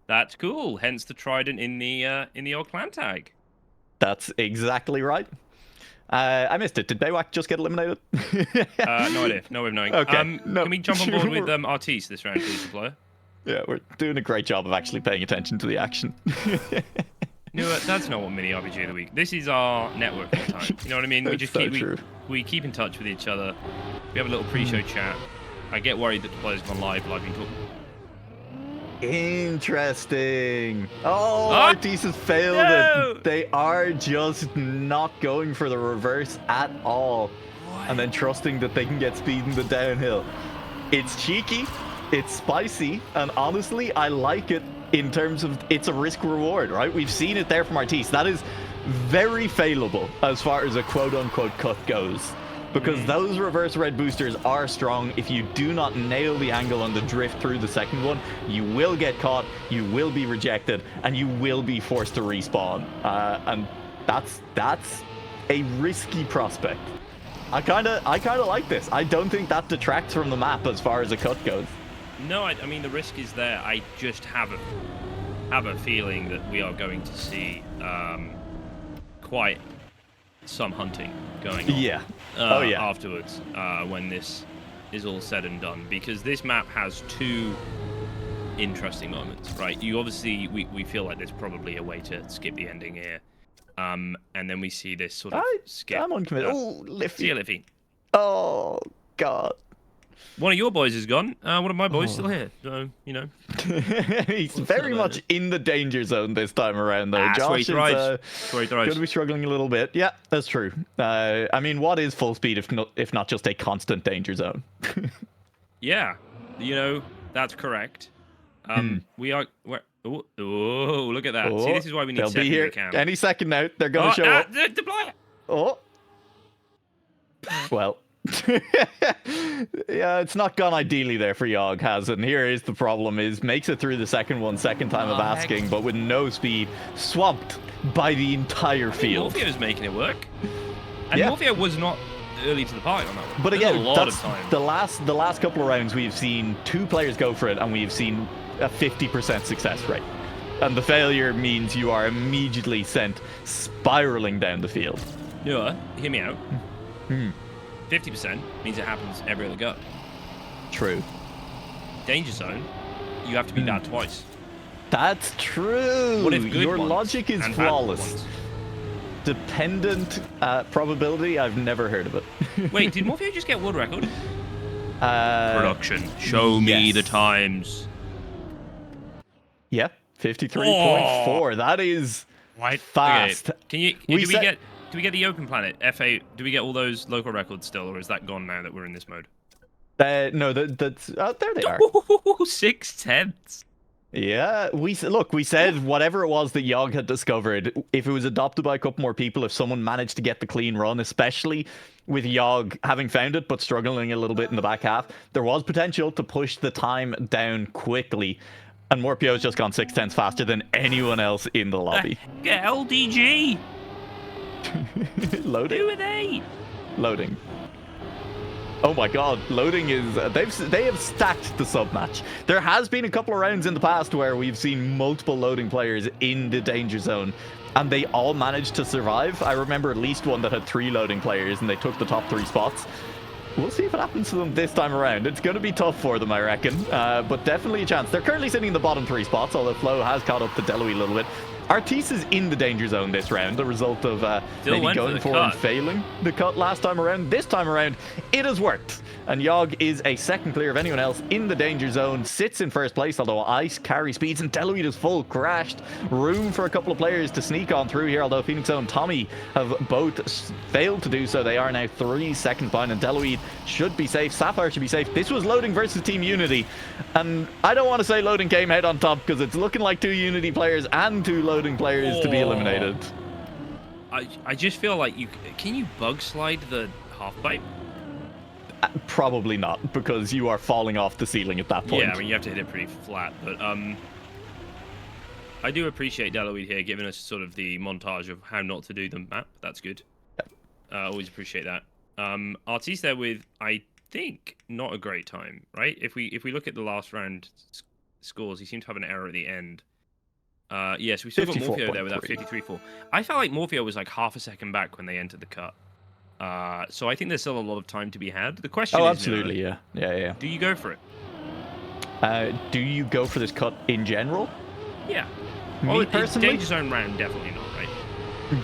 That's cool. Hence the Trident in the old clan tag. That's exactly right. I missed it. Did Baywak just get eliminated? No idea. No way of knowing. Okay. No. Can we jump on board with Artis this round, please, player? Yeah, we're doing a great job of actually paying attention to the action. No, that's not what mini RPG of the week. This is our networking time. You know what I mean? We keep in touch with each other. We have a little pre-show chat. I get worried that the players gone live like been talking. Interesting. Oh, Artis has failed it. They are just not going for the reverse at all. What? And then trusting that they can get speed in the downhill. It's cheeky. It's spicy, and honestly, I like it in terms of it's a risk-reward, right? We've seen it there from Artis. That is very failable as far as a quote-unquote cut goes, because those reverse red boosters are strong. If you do not nail the angle on the drift through the second one, you will get caught, you will be rejected, and you will be forced to respawn. And that's a risky prospect. I kind of like this. I don't think that detracts from the map as far as a cut goes. No, I mean the risk is there. I just have a feeling that we are going to see quite some hunting going on. Yeah. Afterwards, when this is all said and done, because this map has two interesting moments, right? You obviously we feel like there's probably a way to skip the ending here, and then we see this sort of skip. I'm uncommitted. Oh, Liffy. See you, Liffy. Oh God. One of your boys is gone. One of my boys still here. So, you know. He's very much in the danger zone this time around, though. Josh is going to be struggling a little bit. Yeah, that's true. I mean, what is full speed if not just a constant danger zone? Yeah, you know, that's correct. We are... Oh, look at that. See, this is why we need secondary cam. Any second now. They're going to show up. Deploy! Oh. Well... Yeah, it's not gone ideally there for Yogg, has it? And here is the problem: makes it through the second time of asking, but with no speed, swamped by the entire field. Morpheo is making it work, and Morpheo was not early to the party on that one. But again, that's the last couple of rounds we've seen two players go for it, and we've seen a 50% success rate. And the failure means you are immediately sent spiraling down the field. Yeah, hear me out. 50% means it happens every other go. True. Danger zone, you have to be that twice. That's true. What if good Your ones logic is and flawless. Dependent probability, I've never heard of it. Wait, did Morpheo just get world record? Production, show me the times. Yeah, 53.4. That is fast. Okay. Do we get the open planet FA? Do we get all those local records still, or is that gone now that we're in this mode? No, that's there they are. 6/10. Yeah, we said whatever it was that Yogg had discovered, if it was adopted by a couple more people, if someone managed to get the clean run, especially with Yogg having found it but struggling a little bit in the back half, there was potential to push the time down quickly. And Morphio's just gone 6/10 faster than anyone else in the lobby. LDG. Loading. Who are they? Loading. Oh my god, loading is... they have stacked the sub-match. There has been a couple of rounds in the past where we've seen multiple loading players in the danger zone, and they all managed to survive. I remember at least one that had 3 loading players, and they took the top 3 spots. We'll see if it happens to them this time around. It's going to be tough for them, I reckon, but definitely a chance. They're currently sitting in the bottom 3 spots, although Flo has caught up to Deloitte a little bit. Artis is in the danger zone this round, a result of maybe going for and failing the cut last time around. This time around, it has worked. And Yogg is a second clear of anyone else in the danger zone, sits in first place, although Ice carry speeds, and Deloitte is full crashed. Room for a couple of players to sneak on through here, although Phoenix and Tommy have both failed to do so. They are now 3 seconds behind, and Deloitte should be safe. Sapphire should be safe. This was Loading versus Team Unity, and I don't want to say Loading came out on top because it's looking like 2 Unity players and 2 Loading players to be eliminated. I just feel like can you bug slide the half pipe? Probably not, because you are falling off the ceiling at that point. Yeah, I mean, you have to hit it pretty flat, but I do appreciate Deloitte here giving us sort of the montage of how not to do the map. That's good. Always appreciate that. Artis there with, I think, not a great time, right? If we look at the last round scores, he seemed to have an error at the end. Yes, we still got Morpheo there with that 53.4. I felt like Morpheo was like half a second back when they entered the cut. So I think there's still a lot of time to be had. The question is... Oh, absolutely, yeah. Yeah. Do you go for it? Do you go for this cut in general? Yeah. Me personally? Danger Zone round, definitely not, right?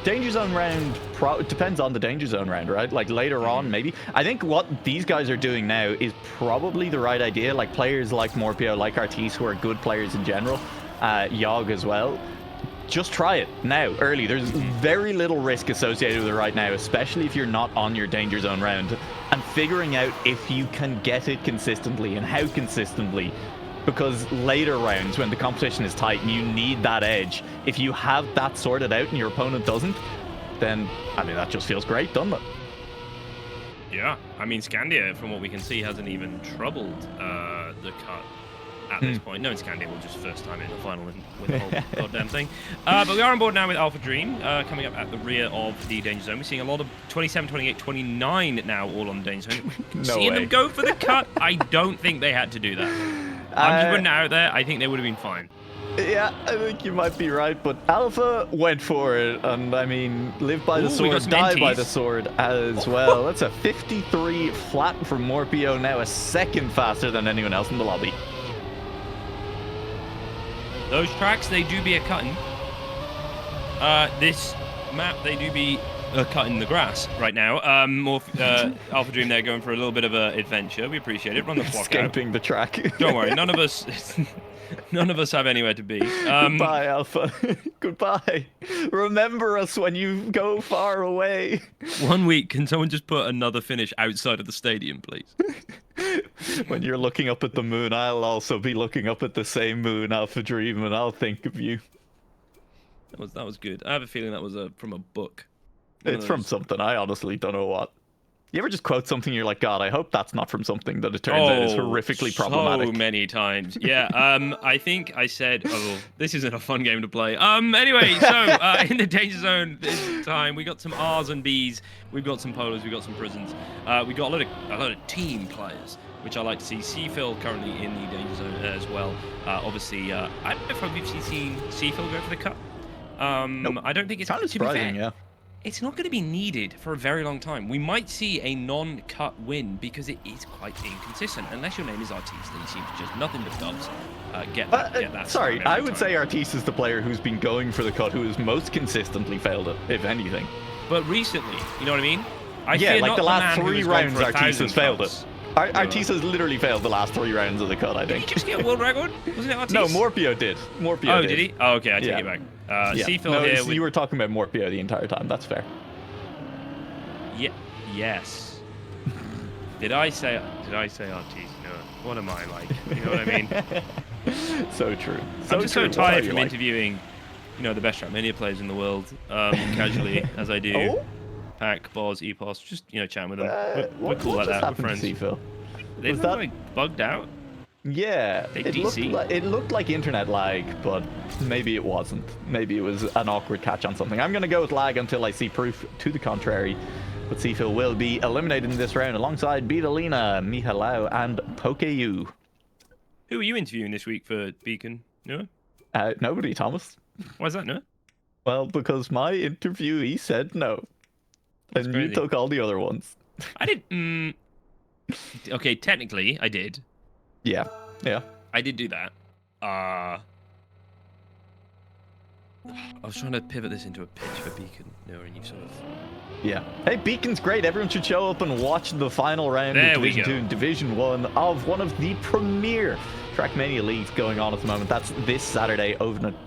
Danger Zone round depends on the Danger Zone round, right? Like later on, maybe. I think what these guys are doing now is probably the right idea. Like players like Morpheo, like Artis, who are good players in general, Yogg as well. Just try it now, early. There's very little risk associated with it right now, especially if you're not on your danger zone round, and figuring out if you can get it consistently and how consistently, because later rounds when the competition is tight and you need that edge, if you have that sorted out and your opponent doesn't, then I mean that just feels great, doesn't it? Yeah, I mean Scandia, from what we can see, hasn't even troubled the cut at this point. No, Scandia will just first time in the final and win the whole goddamn thing. But we are on board now with Alpha Dream, coming up at the rear of the danger zone. We're seeing a lot of 27, 28, 29 now all on the danger zone. Seeing them go for the cut, I don't think they had to do that. I'm just putting it out there. I think they would have been fine. Yeah, I think you might be right, but Alpha went for it, and I mean, live by the sword, die by the sword as well. That's a 53 flat from Morpheo, now a second faster than anyone else in the lobby. Those tracks, they do be a cutting. This map, they do be a cutting the grass right now. Alpha Dream there going for a little bit of an adventure. We appreciate it. Run the clock Escaping out. the track. Don't worry, none of us have anywhere to be. Goodbye, Alpha. Goodbye. Remember us when you go far away. 1 week, can someone just put another finish outside of the stadium, please? When you're looking up at the moon, I'll also be looking up at the same moon, Alpha Dream, and I'll think of you. That was good. I have a feeling that was from a book. It's from something. I honestly don't know what. You ever just quote something, you're like, God, I hope that's not from something that it turns out is horrifically problematic. So many times. Yeah, I think I said, this isn't a fun game to play. Anyway, so in the danger zone this time, we got some R's and B's. We've got some polos, we've got some prisons. We got a lot of team players, which I like to see. Seafill currently in the danger zone as well. Obviously, I don't know if we've seen Seafill go for the cut. Nope. I don't think it's kind of surprising, yeah. It's not going to be needed for a very long time. We might see a non-cut win because it is quite inconsistent. Unless your name is Artis, then you seem to just nothing but dubs. Get that. Sorry, I would say Artis is the player who's been going for the cut, who has most consistently failed it, if anything. But recently, you know what I mean? Like the last 3 rounds, Artis has failed it. Artis has literally failed the last 3 rounds of the cut, I think. Did he just get a world record? Wasn't it Artis? No, Morpheo did. Morpheo did he? Oh, okay, I take it back. Seafill here. You were talking about Morpheo the entire time. That's fair. Yes. Did I say Artis? No. What am I like? You know what I mean? So true. I'm just so tired from interviewing, the best Trackmania players in the world, casually as I do. Oh? Pack, Boz, Epos, just chatting with them. We're cool like that. We're friends. Seafill? They've like bugged out. Yeah, Take it looked like internet lag, but maybe it wasn't. Maybe it was an awkward catch on something. I'm going to go with lag until I see proof to the contrary. But Seafill will be eliminated in this round alongside Beatalina, Mihalau, and Pokeu. Who are you interviewing this week for Beacon? No? Nobody, Thomas. Why is that, no? Well, because my interviewee said no. That's and crazy. You took all the other ones. I did. Okay, technically, I did. Yeah. I did do that. I was trying to pivot this into a pitch for Beacon. No, and you sort of... Yeah. Hey, Beacon's great. Everyone should show up and watch the final round of Division 2 and Division 1 of one of the premier Trackmania leagues going on at the moment. That's this Saturday over at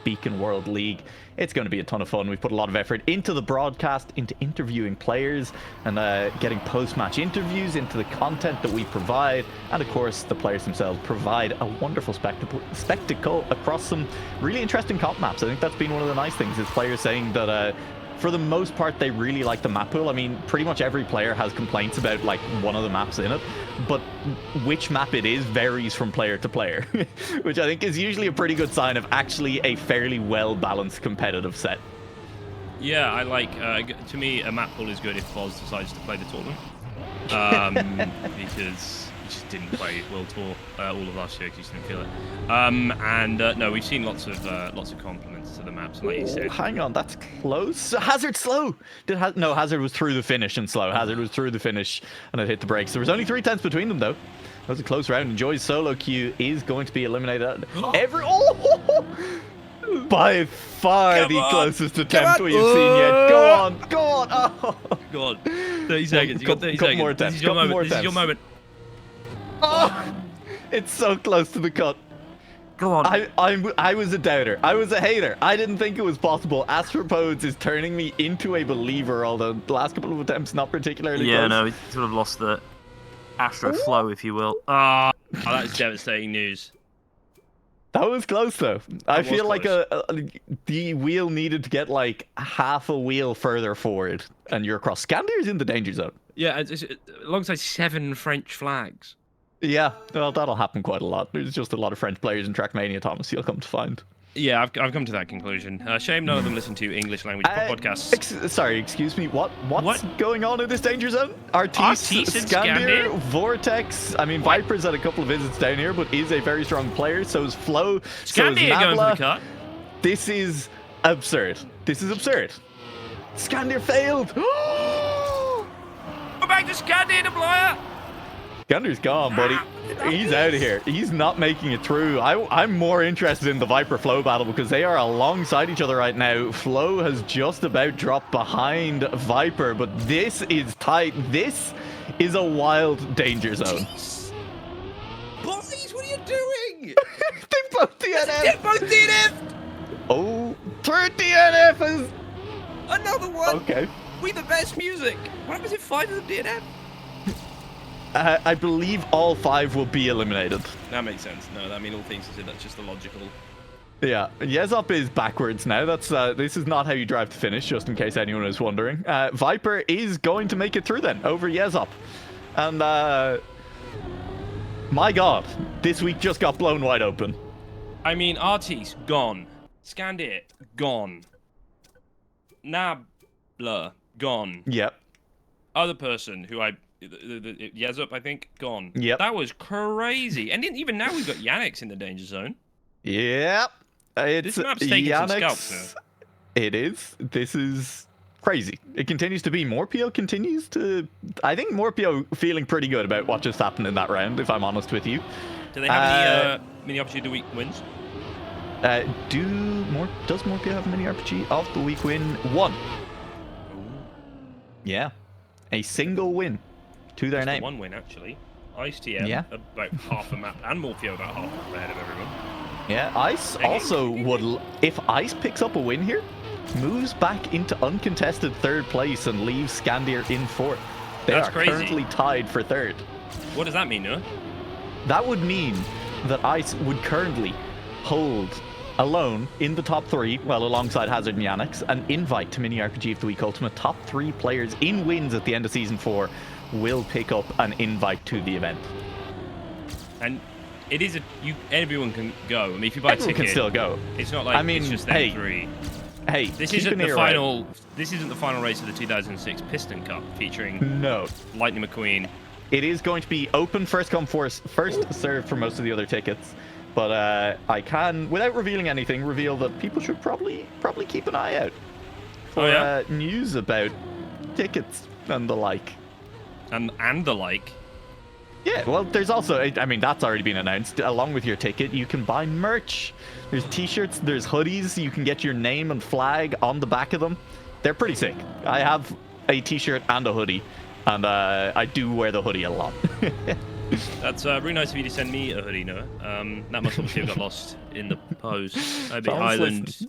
Beacon World League. It's going to be a ton of fun. We've put a lot of effort into the broadcast, into interviewing players, and getting post-match interviews, into the content that we provide. And of course, the players themselves provide a wonderful spectacle across some really interesting comp maps. I think that's been one of the nice things, is players saying that for the most part, they really like the map pool. I mean, pretty much every player has complaints about like one of the maps in it, but which map it is varies from player to player, which I think is usually a pretty good sign of actually a fairly well-balanced competitive set. Yeah, I like, to me, a map pool is good if Foz decides to play the tournament. Because he just didn't play World Tour all of last year because he didn't feel it. No, we've seen lots of compliments to the maps, like you said. Hang on, that's close. Hazard slow. No, Hazard was through the finish and slow. Hazard was through the finish and it hit the brakes. There was only 3/10 between them though. That was a close round. And Joy's solo queue is going to be eliminated. By far the closest attempt we've seen yet. Go on. Oh. Go on. 30 seconds. You got 30 couple seconds. more attempts. This is your moment. This is your moment. Oh, it's so close to the cut. Go on. I was a doubter. I was a hater. I didn't think it was possible. Astropodes is turning me into a believer, although the last couple of attempts not particularly close. No, he sort of lost the Astro flow, if you will. Oh, that's devastating news. That was close though. I feel like the wheel needed to get like half a wheel further forward, and you're across. Scandier's in the danger zone. Yeah, it's alongside 7 French flags. Yeah, well, that'll happen quite a lot. There's just a lot of French players in Trackmania, Thomas, you'll come to find. Yeah, I've come to that conclusion. Shame none of them listen to English language podcasts. Sorry, excuse me. What's going on in this danger zone? Artis and Scandir, Vortex. I mean, Viper's had a couple of visits down here, but is a very strong player. So is Flo. So is Scandir going for the Nabla. cut. This is absurd. Scandir failed. Go back to Scandir, the player. Scandir's gone, buddy. He's out of here. He's not making it through. I'm more interested in the Viper Flo battle because they are alongside each other right now. Flo has just about dropped behind Viper, but this is tight. This is a wild danger zone. Boys, what are you doing? They both DNF. They both DNF. Oh, third DNF is... Another one. Okay. We the best music. What happens if 5 of them DNF? I believe all 5 will be eliminated. That makes sense. No, I mean, all things considered, that's just the logical. Yeah, Yezop is backwards now. That's this is not how you drive to finish, just in case anyone is wondering. Viper is going to make it through then, over Yezop. And, my God, this week just got blown wide open. I mean, Artis, gone. Scandir, gone. Nabla, gone. Yep. Other person who Yezup, I think, gone. Yep. That was crazy. And even now we've got Yannick's in the danger zone. Yep. It's This map's taking some Yannick's... scalps now. It is. This is crazy. It continues to be. Morpio continues to... I think Morpio feeling pretty good about what just happened in that round, if I'm honest with you. Do they have any mini opportunity week wins? Does Morpio have a mini RPG of the week win? 1. Ooh. Yeah. A single win to their name. 1 win, actually. Ice TM, Yeah. about half a map, and Morpheo about half a map ahead of everyone. Yeah, Ice also would... If Ice picks up a win here, moves back into uncontested 3rd place and leaves Scandir in 4th. They That's are crazy. currently tied for 3rd. What does that mean, Noah? That would mean that Ice would currently hold alone in the top 3, well, alongside Hazard and Yannick's, an invite to Mini RPG of the Week Ultimate. Top 3 players in wins at the end of Season 4 will pick up an invite to the event. And it is everyone can go. I mean, if you buy a Everyone ticket, can still go. It's not like it's just them three. Hey, This keep isn't an the ear final. out. This isn't the final race of the 2006 Piston Cup featuring No. Lightning McQueen. It is going to be open first come first served for most of the other tickets. But I can, without revealing anything, reveal that people should probably keep an eye out for news about tickets and the like. And the like. Yeah, well, there's also, I mean, that's already been announced. Along with your ticket, you can buy merch. There's t-shirts, there's hoodies. You can get your name and flag on the back of them. They're pretty sick. I have a t-shirt and a hoodie, and I do wear the hoodie a lot. That's really nice of you to send me a hoodie, Noah. That must obviously have got lost in the post. Ireland.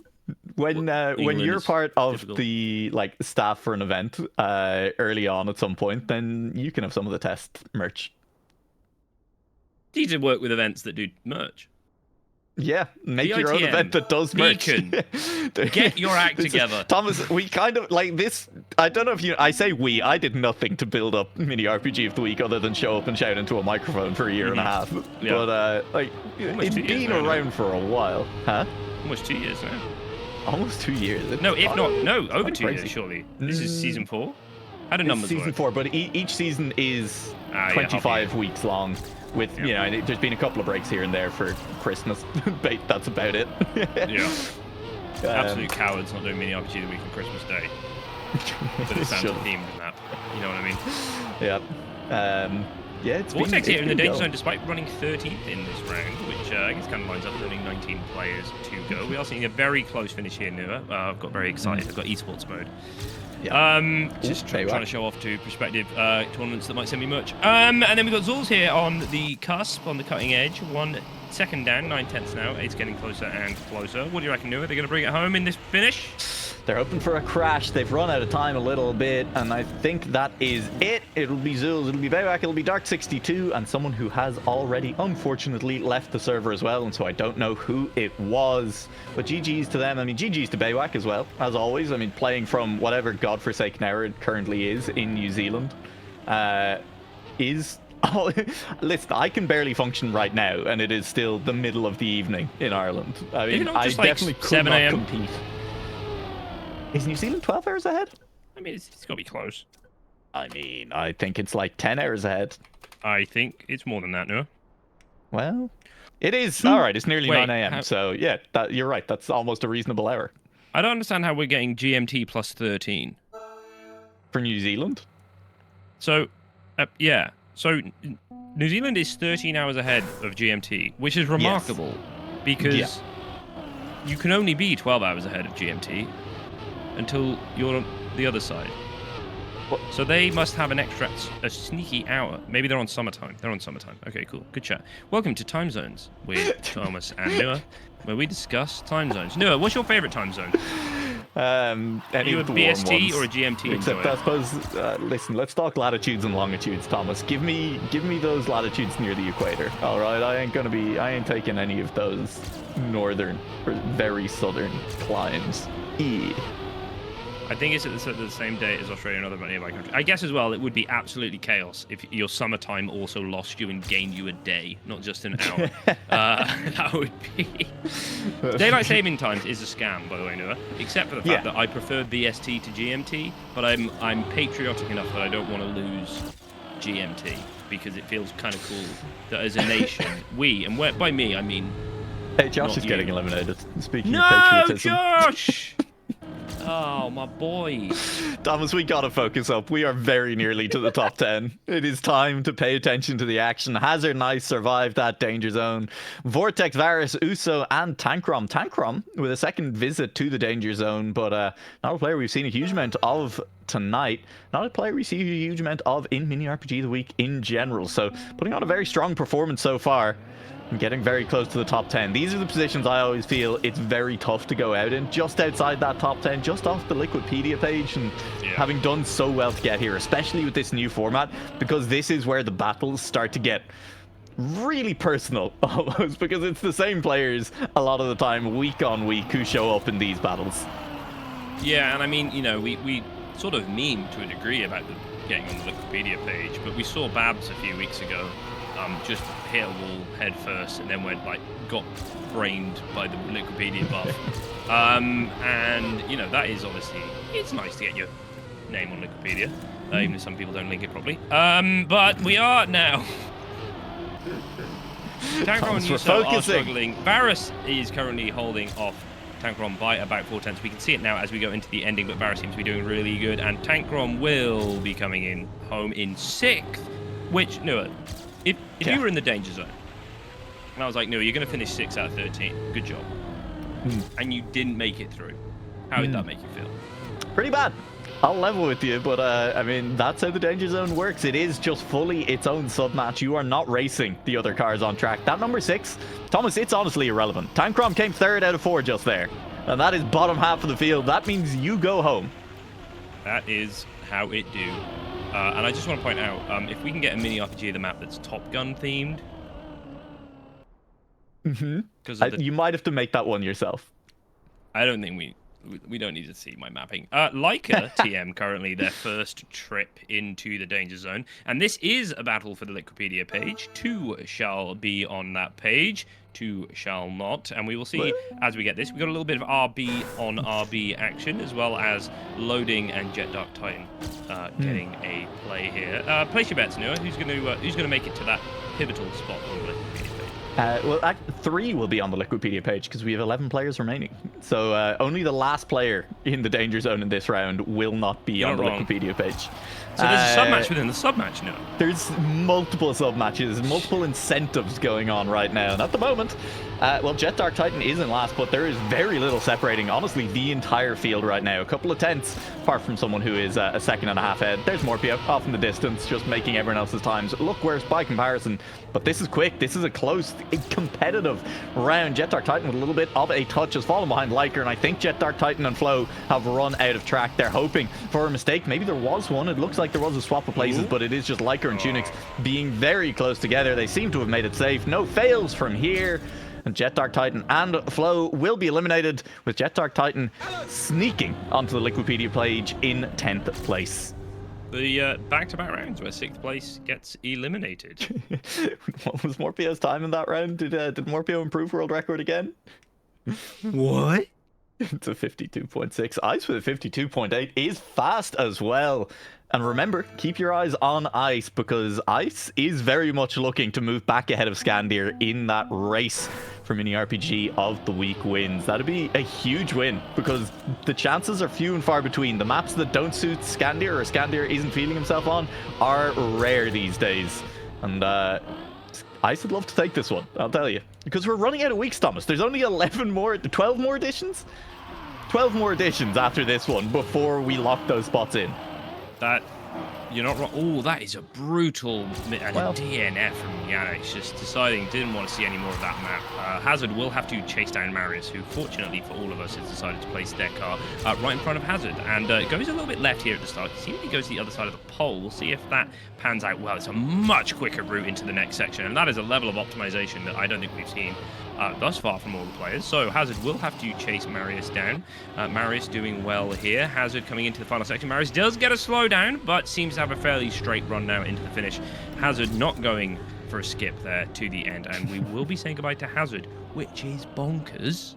When you're part of the staff for an event early on at some point, then you can have some of the test merch. Do you work with events that do merch? Yeah, make your own event that does merch. Get your act together. Thomas, we kind of like this. I don't know if I say we. I did nothing to build up Mini RPG of the Week other than show up and shout into a microphone for a year and a half. Yeah. But it's been around for a while, huh? Almost 2 years now. Almost 2 years. No, if not, over 2 years, surely. This is season 4. How do numbers work? Season 4, but each season is 25 weeks long. With there's been a couple of breaks here and there for Christmas. That's about it. Yeah. Absolute cowards not doing Mini RPG of the Week on Christmas Day. But it sounds themed in that. You know what I mean? Yeah. Yeah, it's Vortex been here in the danger going. zone, despite running 13th in this round, which I guess kind of lines up with only 19 players to go. We are seeing a very close finish here, Noah. I've got very excited. I've got esports mode. Yeah. Just trying to show off to prospective tournaments that might send me merch. And then we've got Zulz here on the cusp, on the cutting edge. 1 second down, 9/10 now. It's getting closer and closer. What do you reckon, Noah? They're going to bring it home in this finish? They're hoping for a crash. They've run out of time a little bit, and I think that is it. It'll be Zulz, it'll be Baywack, it'll be Dark62, and someone who has already, unfortunately, left the server as well, and so I don't know who it was. But GG's to them. I mean, GG's to Baywack as well, as always. I mean, playing from whatever godforsaken hour it currently is in New Zealand is... Oh, listen, I can barely function right now, and it is still the middle of the evening in Ireland. I mean, I definitely could not compete. Is New Zealand 12 hours ahead? I mean, it's got to be close. I mean, I think it's like 10 hours ahead. I think it's more than that, Noah. Well, it is. All right, it's nearly 9 a.m. So, yeah, you're right. That's almost a reasonable hour. I don't understand how we're getting GMT plus 13. For New Zealand? So, yeah. So, New Zealand is 13 hours ahead of GMT, which is remarkable because you can only be 12 hours ahead of GMT until you're on the other side. What? So they must have a sneaky hour. Maybe they're on summertime. They're on summertime. Okay, cool. Good chat. Welcome to Time Zones with Thomas and Noah, where we discuss time zones. Noah, what's your favorite time zone? Are you a BST or a GMT? Except I suppose, listen, let's talk latitudes and longitudes, Thomas. Give me those latitudes near the equator. All right, I ain't taking any of those northern or very southern climes. I think it's at the same date as Australia and other nearby countries. I guess as well, it would be absolutely chaos if your summertime also lost you and gained you a day, not just an hour. That would be... Daylight saving times is a scam, by the way, Noah. Except for the fact that I prefer BST to GMT, but I'm patriotic enough that I don't want to lose GMT because it feels kind of cool that as a nation, and by me, I mean... Hey, Josh is getting eliminated. Speaking of patriotism. No, Josh! Oh, my boy. Thomas, we gotta focus up. We are very nearly to the top 10. It is time to pay attention to the action. Hazard Nice survived that danger zone. Vortex, Varus, Uso, and Tankrom. Tankrom with a second visit to the danger zone, but not a player we've seen a huge amount of tonight. Not a player we see a huge amount of in Mini RPG of the Week in general. So putting on a very strong performance so far. And getting very close to the top 10. These are the positions I always feel it's very tough to go out in. Just outside that top 10, just off the Liquipedia page. And having done so well to get here, especially with this new format, because this is where the battles start to get really personal, almost, because it's the same players a lot of the time, week on week, who show up in these battles. Yeah, and I mean, you know, we sort of meme to a degree about getting on the Wikipedia page, but we saw Babs a few weeks ago just hit a wall head first and then got brained by the Liquipedia buff. And, you know, that is obviously, it's nice to get your name on Wikipedia, even if some people don't link it properly. But we are now. Tankron and Yuso are struggling. Varus is currently holding off Tankron by about 4/10. We can see it now as we go into the ending, but Varus seems to be doing really good. And Tankron will be coming in home in 6th, which, Noah, if you were in the danger zone, and I was like, Noah, you're going to finish 6 out of 13. Good job. And you didn't make it through. How would that make you feel? Pretty bad. I'll level with you, but I mean, that's how the danger zone works. It is just fully its own sub-match. You are not racing the other cars on track. That number 6, Thomas, it's honestly irrelevant. Tankron came 3rd out of 4 just there. And that is bottom half of the field. That means you go home. That is how it do. And I just want to point out, if we can get a mini RPG of the map that's Top Gun themed. Because you might have to make that one yourself. I don't think we don't need to see my mapping. Leica TM currently their first trip into the danger zone, and this is a battle for the Liquipedia page. 2 shall be on that page, 2 shall not, and we will see as we get this. We got a little bit of RB on RB action, as well as loading and Jet Dark Titan getting a play here. Place your bets, Noah. Who's gonna make it to that pivotal spot on the Liquipedia page? Well, 3 will be on the Liquipedia page because we have 11 players remaining. So only the last player in the danger zone in this round will not be on the Liquipedia page. So there's a sub-match within the sub-match now. There's multiple sub-matches, multiple incentives going on right now. And at the moment, well, Jet Dark Titan is in last, but there is very little separating, honestly, the entire field right now. A couple of tenths, apart from someone who is a 1.5 seconds ahead. There's Morpio off in the distance, just making everyone else's times look worse by comparison. But this is quick. This is a close, competitive round. Jet Dark Titan with a little bit of a touch has fallen behind Leica, and I think Jet Dark Titan and Flo have run out of track. They're hoping for a mistake. Maybe there was one. It looks like there was a swap of places, but it is just Leica and Tunix being very close together. They seem to have made it safe. No fails from here. And Jet Dark Titan and Flo will be eliminated, with Jet Dark Titan sneaking onto the Liquipedia page in 10th place. The back-to-back rounds where 6th place gets eliminated. What was Morpio's time in that round? Did Morpio improve world record again? What? It's a 52.6. Ice with a 52.8 is fast as well. And remember, keep your eyes on Ice, because Ice is very much looking to move back ahead of Scandir in that race for Mini RPG of the Week wins. That'd be a huge win, because the chances are few and far between. The maps that don't suit Scandir, or Scandir isn't feeling himself on, are rare these days. And Ice would love to take this one, I'll tell you. Because we're running out of weeks, Thomas. There's only 12 more editions? 12 more editions after this one before we lock those spots in. That, you're not wrong. Oh, that is a brutal DNF from Yannick, just deciding didn't want to see any more of that map. Hazard will have to chase down Marius, who fortunately for all of us has decided to place their car right in front of Hazard, and it goes a little bit left here at the start. He seemingly goes to the other side of the pole. We'll see if that pans out well. It's a much quicker route into the next section, and that is a level of optimization that I don't think we've seen thus far from all the players. So Hazard will have to chase Marius down. Marius doing well here. Hazard coming into the final section. Marius does get a slowdown, but seems to have a fairly straight run now into the finish. Hazard not going for a skip there to the end, and we will be saying goodbye to Hazard, which is bonkers,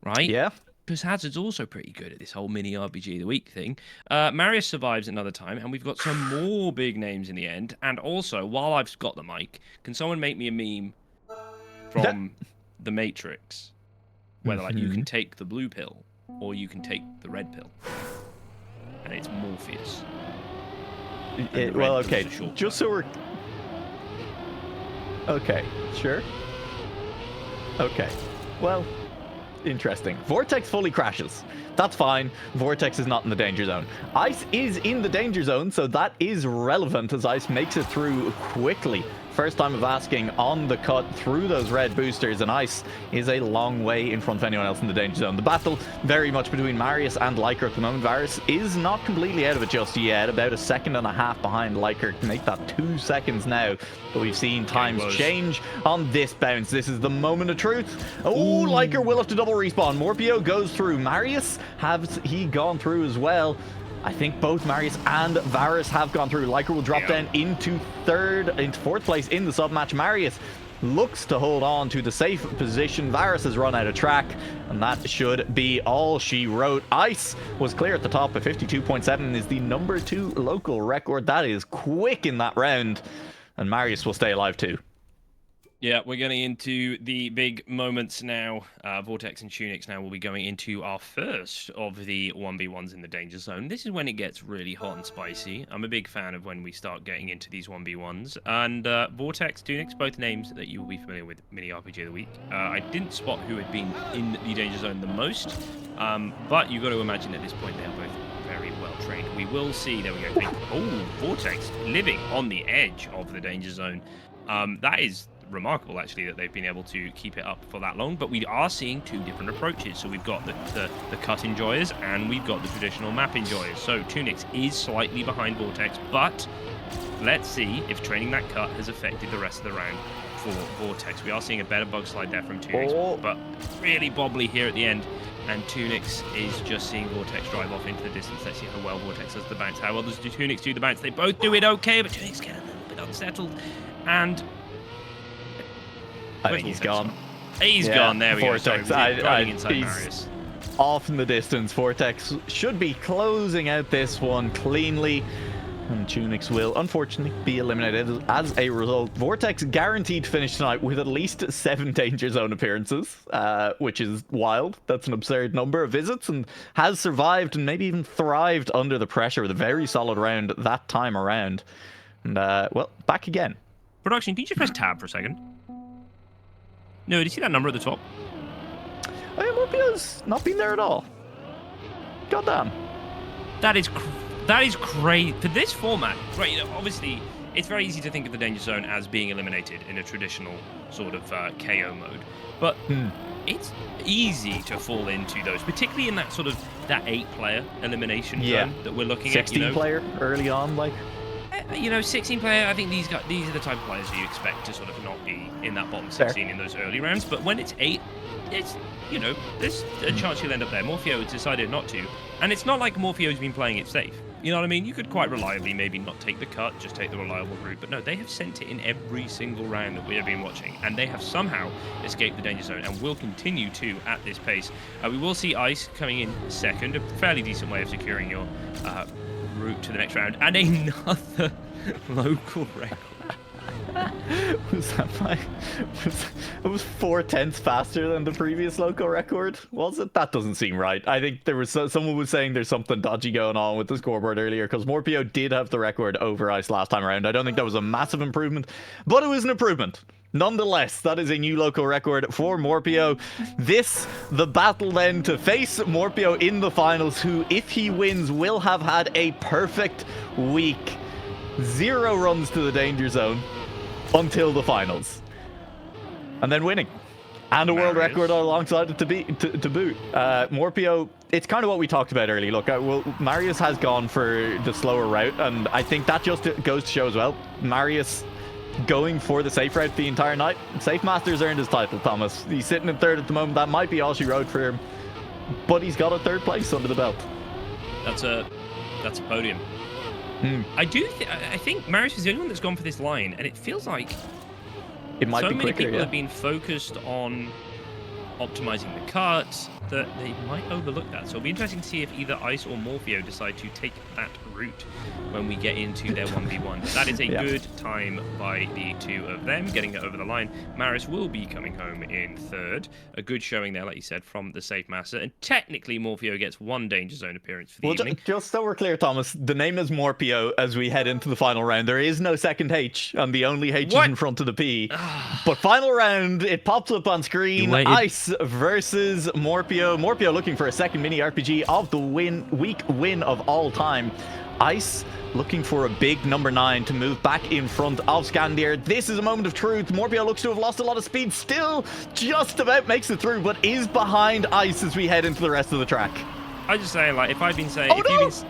right? Yeah. Because Hazard's also pretty good at this whole mini RPG of the week thing. Marius survives another time, and we've got some more big names in the end. And also, while I've got the mic, can someone make me a meme from The Matrix, where like you can take the blue pill or you can take the red pill, and it's Morpheus. Well, okay, just so we're okay, sure, okay, well, interesting. Vortex fully crashes. That's fine. Vortex is not in the danger zone. Ice is in the danger zone, so that is relevant as Ice makes it through quickly. First time of asking on the cut through those red boosters, and Ice is a long way in front of anyone else in the danger zone. The battle very much between Marius and Leica at the moment. Varus is not completely out of it just yet, about 1.5 seconds behind Leica to make that 2 seconds now. But we've seen times change on this bounce. This is the moment of truth. Oh, Leica will have to double respawn. Morpio goes through. Marius, has he gone through as well? I think both Marius and Varus have gone through. Liker will drop down into fourth place in the sub-match. Marius looks to hold on to the safe position. Varus has run out of track, and that should be all she wrote. Ice was clear at the top at 52.7, is the number 2 local record. That is quick in that round, and Marius will stay alive too. Yeah, we're getting into the big moments now. Vortex and Tunix now will be going into our first of the 1v1s in the danger zone. This is when it gets really hot and spicy. I'm a big fan of when we start getting into these 1v1s. And Vortex, Tunix, both names that you will be familiar with Mini RPG of the Week. I didn't spot who had been in the danger zone the most, but you've got to imagine at this point they're both very well trained. We will see, there we go. Oh, Vortex living on the edge of the danger zone. That is remarkable, actually, that they've been able to keep it up for that long. But we are seeing 2 different approaches. So we've got the cut enjoyers, and we've got the traditional map enjoyers. So Tunix is slightly behind Vortex, but let's see if training that cut has affected the rest of the round for Vortex. We are seeing a better bug slide there from Tunix, but really bobbly here at the end. And Tunix is just seeing Vortex drive off into the distance. Let's see how well Vortex does the bounce. How well does Tunix do the bounce? They both do it okay, but Tunix get a little bit unsettled. And I think he's gone. He's gone. There we Vortex. go. Sorry, inside he's Marius. Off in the distance. Vortex should be closing out this one cleanly. And Tunix will, unfortunately, be eliminated as a result. Vortex guaranteed to finish tonight with at least 7 Danger Zone appearances, which is wild. That's an absurd number of visits, and has survived and maybe even thrived under the pressure with a very solid round that time around. And, well, back again. Production, can you just press tab for a second? No, do you see that number at the top? Morpio's not been there at all. Goddamn. That is great for this format. Right, you know, obviously, it's very easy to think of the danger zone as being eliminated in a traditional sort of KO mode, but it's easy to fall into those, particularly in that sort of that 8-player elimination zone that we're looking at. 16-player early on, like. You know, 16-player, I think these are the type of players who you expect to sort of not be in that bottom 16 in those early rounds. But when it's 8, it's, you know, there's a chance you'll end up there. Morpheo has decided not to. And it's not like Morpheo's been playing it safe. You know what I mean? You could quite reliably maybe not take the cut, just take the reliable route. But no, they have sent it in every single round that we have been watching. And they have somehow escaped the danger zone and will continue to at this pace. We will see Ice coming in second, a fairly decent way of securing your route to the next round, and another local record. Was that it was 4/10 faster than the previous local record, was it? That doesn't seem right. I think there was someone was saying there's something dodgy going on with the scoreboard earlier, because Morpio did have the record over Ice last time around. I don't think that was a massive improvement, but it was an improvement. Nonetheless, that is a new local record for Morpio. The battle then to face Morpio in the finals, who, if he wins, will have had a perfect week. 0 runs to the danger zone until the finals. And then winning. And a world record alongside it to boot. Morpio, it's kind of what we talked about earlier. Look, Marius has gone for the slower route, and I think that just goes to show as well. Marius going for the safe route the entire night. Safe Master's earned his title, Thomas. He's sitting in 3rd at the moment. That might be all she wrote for him, but he's got a 3rd place under the belt. That's a podium. I think Marius is the only one that's gone for this line, and it feels like it might be quicker. So many people have been focused on optimizing the cuts that they might overlook that. So it'll be interesting to see if either Ice or Morpheo decide to take that route when we get into their 1v1. That is a good time by the 2 of them getting it over the line. Marius will be coming home in 3rd. A good showing there, like you said, from the Safe Master. And technically, Morpheo gets 1 danger zone appearance for the evening. Just so we're clear, Thomas, the name is Morpio as we head into the final round. There is no second H, and the only H is in front of the P. But final round, it pops up on screen. Ice versus Morpio. Morpio looking for a 2nd mini RPG of the week win of all time. Ice looking for a big number 9 to move back in front of Scandier. This is a moment of truth. Morpio looks to have lost a lot of speed. Still just about makes it through, but is behind Ice as we head into the rest of the track. I just say, like, if I've been saying... Ice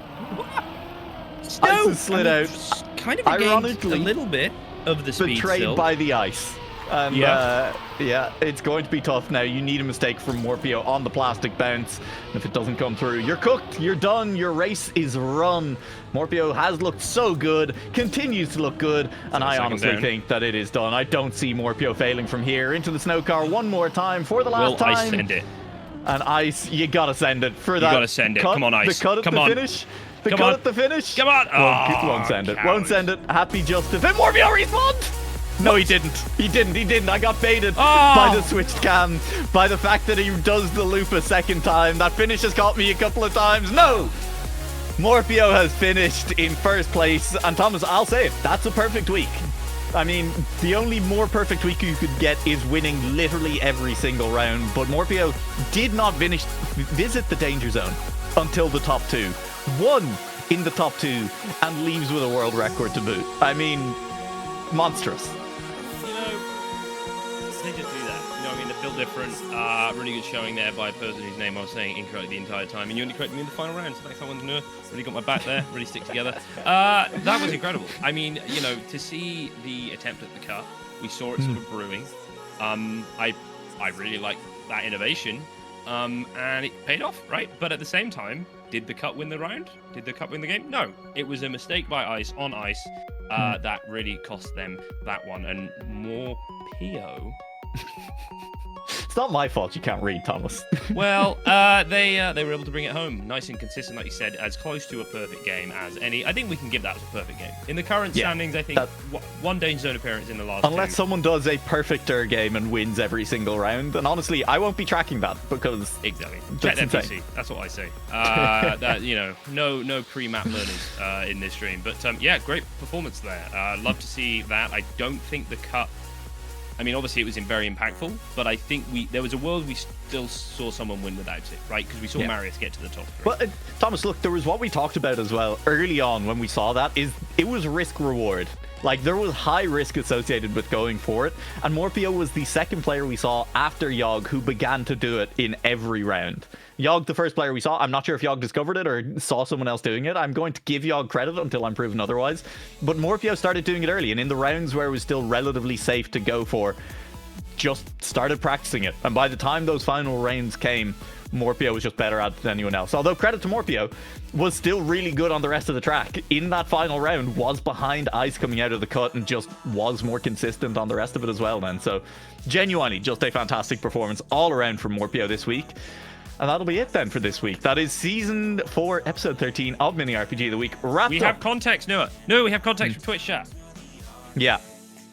has slid out. Kind of gained a little bit of the speed betrayed still. by the Ice. And Yeah. yeah, it's going to be tough now. You need a mistake from Morpio on the plastic bounce. And if it doesn't come through, you're cooked, you're done, your race is run. Morpio has looked so good, continues to look good, and I honestly think that it is done. I don't see Morpio failing from here. Into the snow car one more time for the last time. Will Ice send it? And Ice, you gotta send it for that. You gotta send it. Cut, Come on, Ice. The cut at Come the on. finish. The Come cut on. at the finish. Come on. Won't send it. Cowards. Won't send it. Happy Justice. And Morpio respawned! No, he didn't. He didn't. I got baited by the switched cam, by the fact that he does the loop a second time. That finish has caught me a couple of times. No! Morpio has finished in first place. And Thomas, I'll say it, that's a perfect week. I mean, the only more perfect week you could get is winning literally every single round. But Morpio did not visit the danger zone until the top two. Won in the top two and leaves with a world record to boot. I mean, monstrous. They just do that. You know what I mean? They feel different. Really good showing there by a person whose name I was saying incorrectly the entire time. And you only corrected me in the final round, so thanks someone to know. Really got my back there. Really stick together. That was incredible. I mean, you know, to see the attempt at the cut, we saw it sort of brewing. I really like that innovation. And it paid off, right? But at the same time, did the cut win the round? Did the cut win the game? No. It was a mistake by Ice on Ice that really cost them that one. And more PO. It's not my fault you can't read, Thomas. Well, they were able to bring it home. Nice and consistent, like you said, as close to a perfect game as any. I think we can give that as a perfect game. In the current standings, I think one danger zone appearance in the last Unless two. someone does a perfecter game and wins every single round. And honestly, I won't be tracking that because... Exactly. Check their PC. That's what I say. That, you know, no pre-map learners in this stream. But yeah, great performance there. Love to see that. I don't think the cut... I mean, obviously it was very impactful, but I think there was a world we still saw someone win without it, right? Because we saw Marius get to the top three. Well, Thomas, look, there was what we talked about as well early on when we saw that, is it was risk reward. Like, there was high risk associated with going for it, and Morpio was the second player we saw after Yogg who began to do it in every round. Yogg, the first player we saw, I'm not sure if Yogg discovered it or saw someone else doing it. I'm going to give Yogg credit until I'm proven otherwise. But Morpio started doing it early, and in the rounds where it was still relatively safe to go for, just started practicing it. And by the time those final rounds came, Morpio was just better at it than anyone else. Although credit to Morpio, was still really good on the rest of the track. In that final round, was behind Ice coming out of the cut and just was more consistent on the rest of it as well then. So genuinely just a fantastic performance all around from Morpio this week. And that'll be it then for this week. That is Season 4, Episode 13 of Mini RPG of the Week wrapped We up. have context, Noah. No, we have context from Twitch chat. Yeah.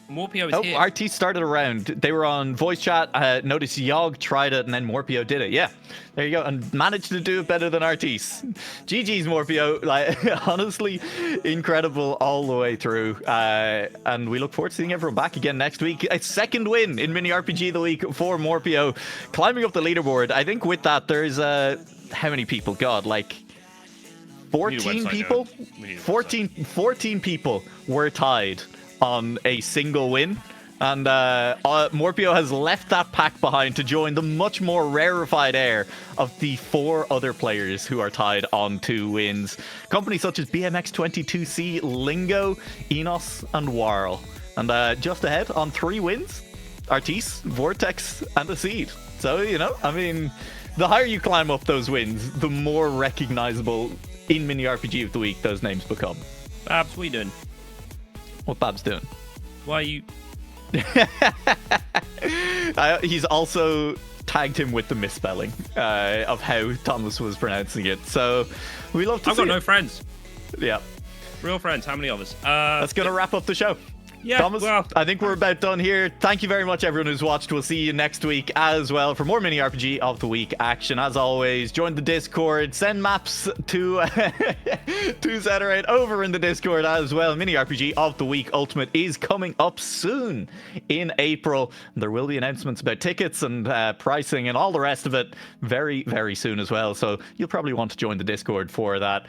Morpio is here. RT started around. They were on voice chat. Notice Yogg tried it and then Morpio did it. Yeah, there you go. And managed to do it better than RT's. GG's Morpio. Like, honestly, incredible all the way through. And we look forward to seeing everyone back again next week. A second win in Mini RPG of the Week for Morpio. Climbing up the leaderboard. I think with that, there's how many people? God, like 14 people? 14 people were tied on a single win, and Morpio has left that pack behind to join the much more rarefied air of the 4 other players who are tied on 2 wins. Companies such as BMX22C, Lingo, Enos, and Warl. And just ahead on 3 wins, Artis, Vortex, and Acid. So, you know, I mean, the higher you climb up those wins, the more recognizable in Mini RPG of the Week those names become. Babs, what are you doing? What Bab's doing? Why are you... He's also tagged him with the misspelling of how Thomas was pronouncing it. So we love to I've see got no it. friends. Yeah. Real friends. How many of us? That's going to wrap up the show. Yeah, Thomas, well, I think we're about done here. Thank you very much, everyone who's watched. We'll see you next week as well for more Mini RPG of the Week action. As always, join the Discord. Send maps to Zeterate over in the Discord as well. Mini RPG of the Week Ultimate is coming up soon in April. There will be announcements about tickets and pricing and all the rest of it very, very soon as well. So you'll probably want to join the Discord for that.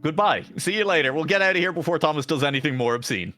Goodbye. See you later. We'll get out of here before Thomas does anything more obscene.